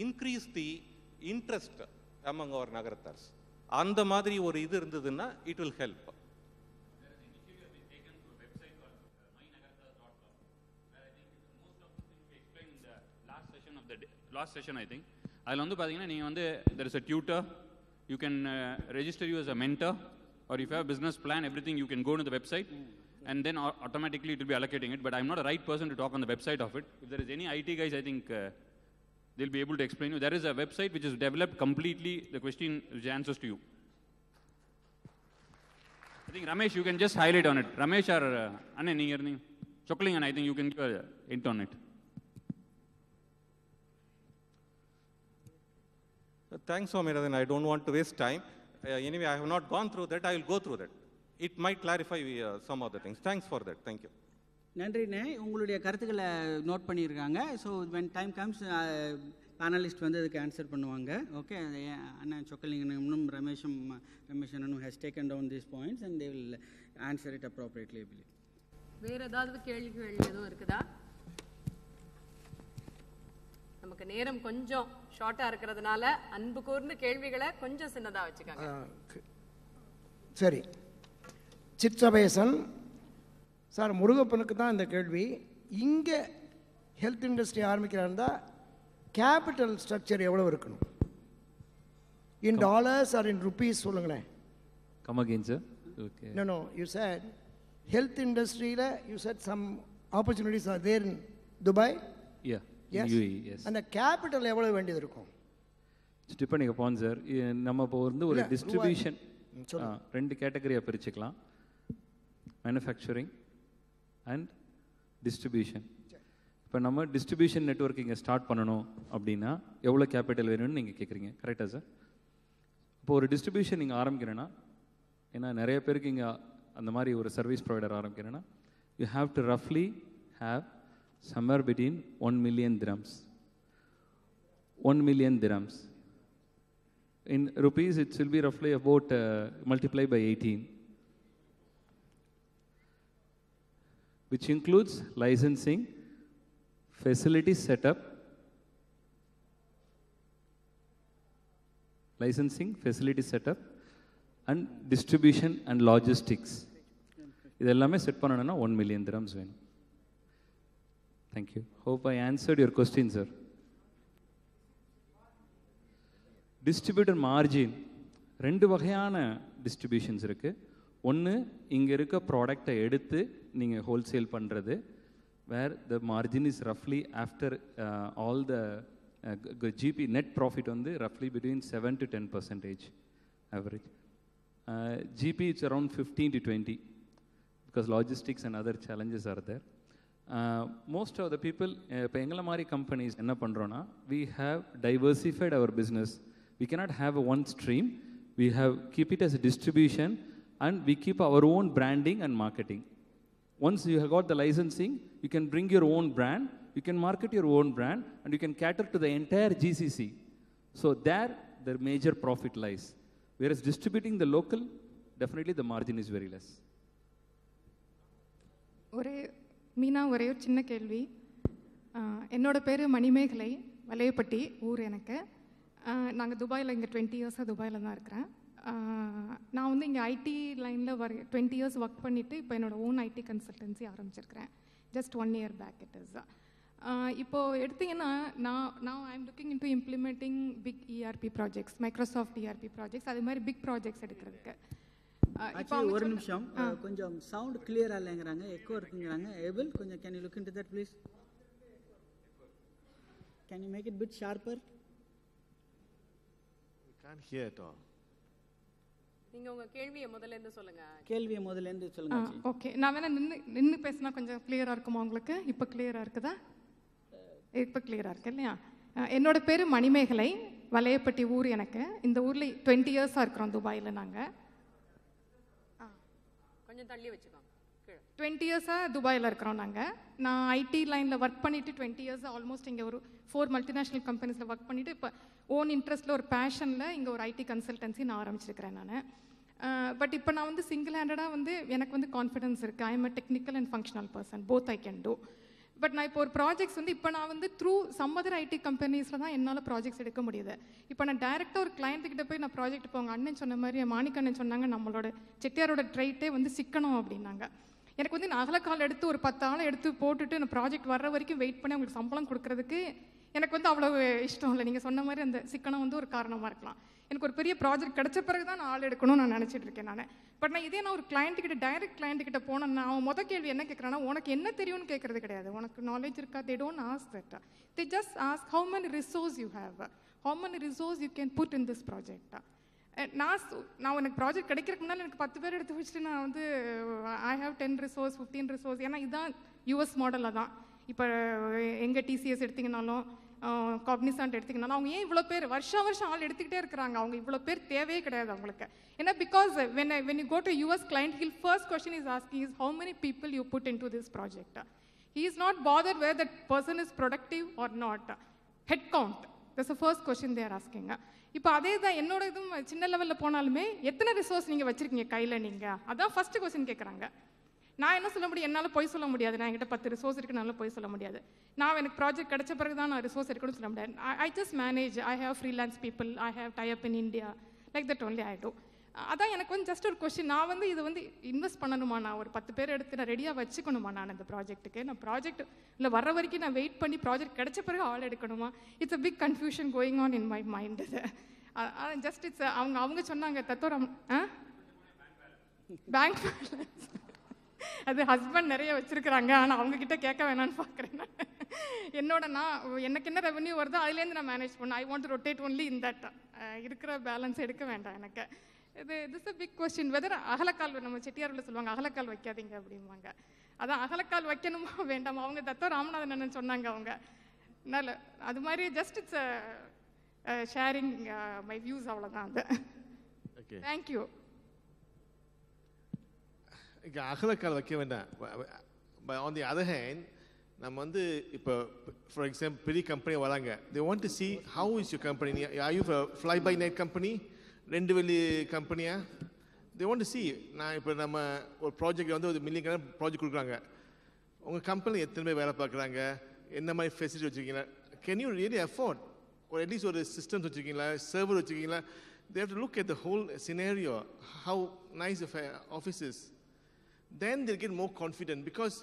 increase the interest among our Nagarathars. அந்த மாதிரி ஒரு இது இருந்ததுன்னா it will help. Last session, I think. அதில் வந்து பார்த்தீங்கன்னா நீங்கள் வந்து there is a tutor, you can register you as a mentor, or if you have a business plan, everything you can go to the website, and then automatically it will be allocating it. But I'm not a right person to talk on the website of it. If there is any IT guys, I think they'll be able to explain you. There is a website which is developed completely, the question which answers to you. I think Ramesh, you can just highlight on it. Ramesh or Anne, you Chokling, and I think you can give a hint on it. Thanks, Somirathan. I don't want to waste time. Anyway, I have not gone through that. I will go through that. It might clarify some other things. Thanks for that. Thank you. நன்றிண்ணே, உங்களுடைய கருத்துக்களை note பண்ணியிருக்காங்க. So when time comes, panelist வந்து அதுக்கு answer பண்ணுவாங்க. Okay, அண்ணன் சொக்கலிங்கனும் ரமேஷ் அண்ணனும் has taken down these points and they will answer it appropriately. வேறு ஏதாவது கேள்விகள் எதுவும் இருக்குதா? நமக்கு நேரம் கொஞ்சம் ஷார்ட்டாக இருக்கிறதுனால அன்பு கூர்ந்து கேள்விகளை கொஞ்சம் சின்னதாக வச்சுக்காங்க. சரி, சிற்றபேசன் சார், முருகப்பனுக்கு தான் இந்த கேள்வி. இங்கே ஹெல்த் இண்டஸ்ட்ரி ஆரம்பிக்கிறாருந்தா கேபிட்டல் ஸ்ட்ரக்சர் எவ்வளோ இருக்கணும்? In dollars or in rupees சொல்லுங்களேன். Come again, sir. Okay. No, you said health industry, you said some opportunities are there in Dubai. Yeah. Yes. UAE, yes. அந்த capital எவ்வளோ வேண்டியது இருக்கும்? Depending upon sir, நம்ம இப்போ வந்து ஒரு டிஸ்ட்ரிபியூஷன் 2 கேட்டகரியாக பிரிச்சுக்கலாம், மேனுஃபேக்சரிங் அண்ட் டிஸ்ட்ரிபியூஷன். இப்போ நம்ம டிஸ்ட்ரிபியூஷன் நெட்வொர்க் இங்கே ஸ்டார்ட் பண்ணணும் அப்படின்னா எவ்வளோ கேபிட்டல் வேணும்னு நீங்கள் கேட்குறீங்க, கரெக்டாக சார்? இப்போ ஒரு டிஸ்ட்ரிபியூஷன் நீங்கள் ஆரம்பிக்கிறேன்னா, ஏன்னா நிறைய பேருக்கு இங்கே அந்த மாதிரி ஒரு சர்வீஸ் ப்ரொவைடர் ஆரம்பிக்கிறேன்னா, யூ ஹாவ் டு ரஃப்லி have somewhere between 1 million dirhams. 1 million dirhams. In rupees, it will be roughly about multiplied by 18, which includes licensing, facility setup, and distribution and logistics. இது எல்லாமே செட் பண்ணணும்னா 1 million dirhams வேணும். Thank you. Hope I answered your question sir. Distributor margin 2 வகையான distributions இருக்குது. ஒன்று இங்கே இருக்க ப்ராடக்டை எடுத்து நீங்கள் ஹோல்சேல் பண்ணுறது, வேர் த மார்ஜின் இஸ் ரஃப்லி after all the GP net profit வந்து ரஃப்லி between 7 to 10% average. GP it's around 15 to 20 because logistics and other challenges are there. Most of the people இப்போ எங்களை மாதிரி கம்பெனிஸ் என்ன பண்ணுறோன்னா, we have diversified our business. We cannot have a one stream. We have keep it as a distribution and we keep our own branding and marketing. Once you have got the licensing, you can bring your own brand, you can market your own brand, and you can cater to the entire GCC. So there, the major profit lies. Whereas distributing the local, definitely the margin is very less. Meena, ஒரே ஒரு சின்ன கேள்வி. என்னோட பேர் மணிமேகலை, வலையப்பட்டி ஊர் எனக்கு. நாங்கள் துபாயில் இங்கே 20 years துபாயில் தான் இருக்கிறேன். நான் வந்து இங்கே ஐடி லைனில் 20 years ஒர்க் பண்ணிவிட்டு இப்போ என்னோடய ஓன் ஐடி கன்சல்டன்சி ஆரம்பிச்சிருக்கிறேன். Just 1 year back it is. இப்போது எடுத்திங்கன்னா நான் I am looking into implementing big ERP projects, Microsoft ERP projects, அது மாதிரி பிக் ப்ராஜெக்ட்ஸ் எடுக்கிறதுக்கு. ஒரு நிமிஷம், கொஞ்சம் சவுண்ட் கிளியராக இல்லைங்கிறாங்க, எக்கோ இருக்குங்கிறாங்க. எபில், கொஞ்சம் can you look into that please? Can you make it bit sharper? Can't hear at all. நீங்க உங்க கேள்வியை முதல்ல இருந்து சொல்லுங்க. ஓகே, நான் வேணா நின்று பேசினா கொஞ்சம் கிளியராக இருக்குமா உங்களுக்கு? இப்போ கிளியராக இருக்குதா? இப்போ கிளியராக இருக்கு இல்லையா? என்னோட பேர் மணிமேகலை, வலையப்பட்டி ஊர் எனக்கு. இந்த ஊரில் 20 years இருக்கிறோம் துபாயில். நாங்கள் கொஞ்சம் தள்ளி வச்சுக்கோங்க. 20 years துபாயில் இருக்கிறோம் நாங்கள். நான் ஐடி லைனில் ஒர்க் பண்ணிவிட்டு 20 years ஆல்மோஸ்ட் இங்கே ஒரு 4 multinational கம்பெனிஸில் ஒர்க் பண்ணிவிட்டு இப்போ ஓன் இன்ட்ரெஸ்ட்டில் ஒரு பேஷனில் இங்கே ஒரு ஐடி கன்சல்டன்சி நான் ஆரம்பிச்சிருக்கிறேன் நான். பட் இப்போ நான் வந்து சிங்கிள் ஹேண்டடாக வந்து எனக்கு வந்து கான்ஃபிடன்ஸ் இருக்குது. I am a technical and functional person, both I can do. But நான் இப்போ ஒரு ப்ராஜெக்ட்ஸ் வந்து இப்போ நான் வந்து த்ரூ சம் அதர் ஐடி கம்பெனிஸில் தான் என்னால் ப்ராஜெக்ட்ஸ் எடுக்க முடியுது. இப்போ நான் டேரெக்டாக ஒரு கிளைண்ட்டுக்கிட்ட போய் நான் ப்ராஜெக்ட் போங்க, அண்ணன் சொன்ன மாதிரி மாணிக்க அண்ணன் சொன்னாங்க, நம்மளோட செட்டியாரோட ட்ரைட்டே வந்து சிக்கணும் அப்படின்னாங்க. எனக்கு வந்து நான் அகலக்கால் எடுத்து ஒரு 10 ஆளை எடுத்து போட்டுட்டு நான் ப்ராஜெக்ட் வர்ற வரைக்கும் வெயிட் பண்ணி அவங்களுக்கு சம்பளம் கொடுக்கறதுக்கு எனக்கு வந்து அவ்வளோ இஷ்டம் இல்லை. நீங்கள் சொன்ன மாதிரி அந்த சிக்கனம் வந்து ஒரு காரணமாக இருக்கலாம். எனக்கு ஒரு பெரிய ப்ராஜெக்ட் கிடைச்ச பிறகு தான் நான் ஆள் எடுக்கணும்னு நான் நினச்சிட்டு இருக்கேன் நான். பட் நான் இதே நான் ஒரு கிளைண்ட்டுக்கிட்ட டைரக்ட் கிளைண்ட்டுக்கிட்ட போனேன்னா அவன் மொதல் கேள்வி என்ன கேட்குறான்னா, உனக்கு என்ன தெரியும்னு கேட்கறது கிடையாது, உனக்கு நாலேஜ் இருக்கா. They don't ask that. They just ask how many resource you have, how many resource you can put in this project. நான் எனக்கு ப்ராஜெக்ட் கிடைக்கிறதுக்கு முன்னால் எனக்கு 10 பேர் எடுத்து வச்சுட்டு நான் வந்து ஐ ஹாவ் 10 ரிசோர்ஸ் 15 ரிசோர்ஸ். ஏன்னா இதுதான் யூஎஸ் மாடலில் தான். இப்போ எங்கள் டிசிஎஸ் எடுத்திங்கனாலும் காக்னிசன்ட் எடுத்திங்கனாலும் அவங்க ஏன் இவ்வளோ பேர் வருஷம் ஆள் எடுத்துக்கிட்டே இருக்கிறாங்க? அவங்க இவ்வளோ பேர் தேவையே கிடையாது அவங்களுக்கு. ஏன்னா because when you go to US client, his first question is asking is how many people you put into this project. He is not bothered whether that person is productive or not. Head count, that's the first question they are asking. இப்போ அதே தான் என்னோட இதுவும் சின்ன லெவலில் போனாலுமே எத்தனை resource நீங்கள் வச்சுருக்கீங்க கையில் நீங்கள், அதான் ஃபஸ்ட்டு கொஸ்டின் கேட்குறாங்க. நான் என்ன சொல்ல முடியும், என்னால் போய் சொல்ல முடியாது. நான் என்கிட்ட 10 ரிசோர்ஸ் இருக்குது, என்னால் போய் சொல்ல முடியாது. நான் எனக்கு ப்ராஜெக்ட் கிடைச்ச பிறகு தான் நான் ரிசோர்ஸ் எடுக்கணும்னு சொல்ல முடியாது. I just manage. I have freelance people, I have tie up in India, like that only I do. அதான் எனக்கு வந்து ஜஸ்ட் ஒரு கொஸ்டின். நான் வந்து இது வந்து இன்வெஸ்ட் பண்ணணுமா, நான் ஒரு 10 பேர் எடுத்து நான் ரெடியாக வச்சுக்கணுமா நான் இந்த ப்ராஜெக்ட்டுக்கு? நான் ப்ராஜெக்ட் இல்லை வர்ற வரைக்கும் நான் வெயிட் பண்ணி ப்ராஜெக்ட் கிடைச்ச பிறகு ஆள் எடுக்கணுமா? It's a big confusion going on in my mind. இது ஜஸ்ட் இட்ஸ் அவங்க சொன்னாங்க தத்தோரம் பேங்க் பேலன்ஸ் அது ஹஸ்பண்ட் நிறைய வச்சுருக்குறாங்க, ஆனால் அவங்கக்கிட்ட கேட்க வேணான்னு பார்க்குறேன் நான். எனக்கு என்ன ரெவன்யூ வருதோ அதுலேருந்து நான் மேனேஜ் பண்ணேன். I want to rotate only in that. இருக்கிற பேலன்ஸ் எடுக்க வேண்டாம் எனக்கு. This a big question. Whether அகலக்கால், நம்ம செட்டியாரில் சொல்லுவாங்க அகலக்கால் வைக்காதீங்க அப்படிம்பாங்க. அதான் அகலக்கால் வைக்கணுமா வேண்டாமா? அவங்க தத்தோ ராமநாதன் சொன்னாங்க அவங்க. நல்ல அது மாதிரி just it's sharing my views, அவ்வளோதான் அது. தேங்க்யூ. இங்கே அகலக்கால் வைக்க வேண்டாம். But on the other hand நம்ம வந்து இப்போ ஃபார் எக்ஸாம்பிள் பெரிய கம்பெனி வராங்க. They want to see how is your company. Are you fly by night company, 2 வெள்ளி கம்பெனியா? They want to see. நான் இப்போ நம்ம ஒரு ப்ராஜெக்ட் வந்து ஒரு $1 million ப்ராஜெக்ட் கொடுக்குறாங்க. உங்கள் கம்பெனி எத்தனை பேர் வேலை பார்க்குறாங்க, என்ன மாதிரி ஃபெசிலிட்டி வச்சுருக்கீங்களா, கேன் யூ ரியலி அஃபோர்ட், ஒரு அட்லீஸ்ட் ஒரு சிஸ்டம்ஸ் வச்சுருக்கீங்களா, சர்வர் வச்சுருக்கீங்களா? they have to look at the whole scenario, how nice the office is. Then they'll get more confident because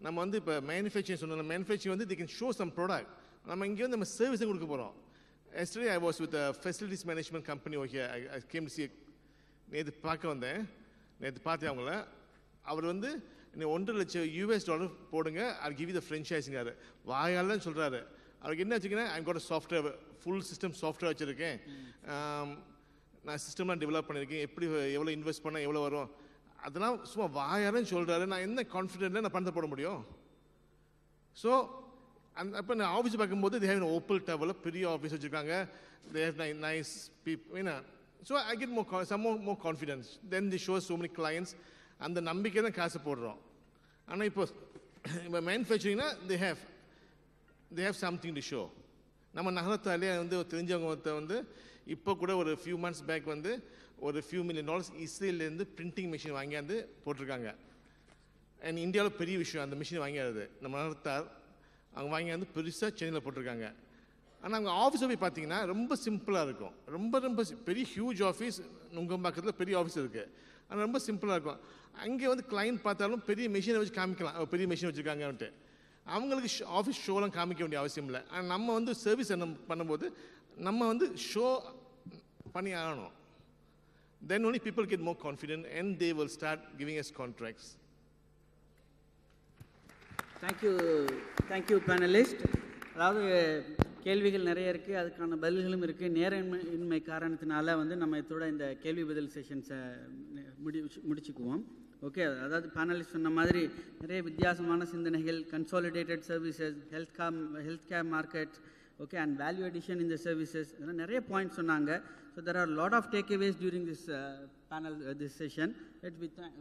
நம்ம வந்து இப்போ மேனுஃபேக்சரிங் சொன்னோம், மேனுஃபேக்சரிங் வந்து they can show some product. நம்ம இங்கே வந்து நம்ம சர்வீஸ் கொடுக்க போகிறோம். Yesterday I was with a facilities management company over here. I came to see, நேற்று பார்க்க வந்தேன், நேற்று பார்த்தேன் அவங்கள. அவர் வந்து $1 லட்சம் போடுங்க, I'll give you the franchising. வாயாலன்னு சொல்கிறாரு. அவருக்கு என்ன வச்சுக்கன்னா, I've got a software, full system software வச்சுருக்கேன், நான் சிஸ்டம்லாம் டெவலப் பண்ணியிருக்கேன், எப்படி எவ்வளோ இன்வெஸ்ட் பண்ணால் எவ்வளோ வரும், அதெல்லாம் சும்மா வாயாரன்னு சொல்கிறாரு. நான் என்ன கான்ஃபிடென்ட்டில் நான் பணத்தை போட முடியும்? ஸோ அந்த அப்போ நான் ஆஃபீஸ் பார்க்கும்போது they have an Opal Tower, பெரிய ஆஃபீஸ் வச்சுருக்காங்க, they have nice people, you know. So I get more confidence. Then they show so many clients. அந்த நம்பிக்கை தான் காசு போடுறோம். ஆனால் இப்போ மேனுஃபேக்சரிங்னா they have something to show. நம்ம நகரத்தாலே வந்து தெரிஞ்சவங்க வந்து இப்போ கூட ஒரு few months back வந்து ஒரு few $1 million இஸ்ரேலேருந்து பிரிண்டிங் மிஷின் வாங்கியாந்து போட்டிருக்காங்க. அண்ட் இந்தியாவில் பெரிய விஷயம் அந்த மிஷின் வாங்கியாது. நம்ம நகரத்தார் அவங்க வாங்கியாந்து பெருசாக சென்னையில் போட்டிருக்காங்க. ஆனால் அவங்க ஆஃபீஸை போய் பார்த்தீங்கன்னா ரொம்ப சிம்பிளாக இருக்கும். ரொம்ப பெரிய ஹியூஜ் ஆஃபீஸ், நுங்கம்பாக்கத்தில் பெரிய ஆஃபீஸ் இருக்குது, ஆனால் ரொம்ப சிம்பிளாக இருக்கும். அங்கே வந்து கிளைண்ட் பார்த்தாலும் பெரிய மிஷினை வச்சு காமிக்கலாம், பெரிய மிஷின் வச்சுருக்காங்கன்ட்டு. அவங்களுக்கு ஆஃபீஸ் ஷோலாம் காமிக்க வேண்டிய அவசியம் இல்லை. ஆனால் நம்ம வந்து சர்வீஸ் என்ன பண்ணும்போது நம்ம வந்து ஷோ பண்ணி ஆகணும். Then only people get more confident and they will start giving us contracts. Thank you panelist. அதாவது கேள்விகள் நிறைய இருக்குது, அதுக்கான பதில்களும் இருக்குது. நேரமின்மை காரணத்தினால வந்து நம்ம இதோட இந்த கேள்வி பதில் செஷன்ஸை முடிச்சுக்குவோம். ஓகே, அதாவது பேனலிஸ்ட் சொன்ன மாதிரி நிறைய வித்தியாசமான சிந்தனைகள், consolidated services, health care market, okay, and value addition in the services, நிறைய பாயிண்ட்ஸ் சொன்னாங்க. So there are a lot of takeaways during this panel, this session.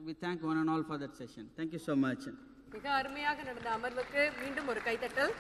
We thank one and all for that session. Thank you so much. மிக அருமையாக நடந்த அமர்வுக்கு மீண்டும் ஒரு கைதட்டல்.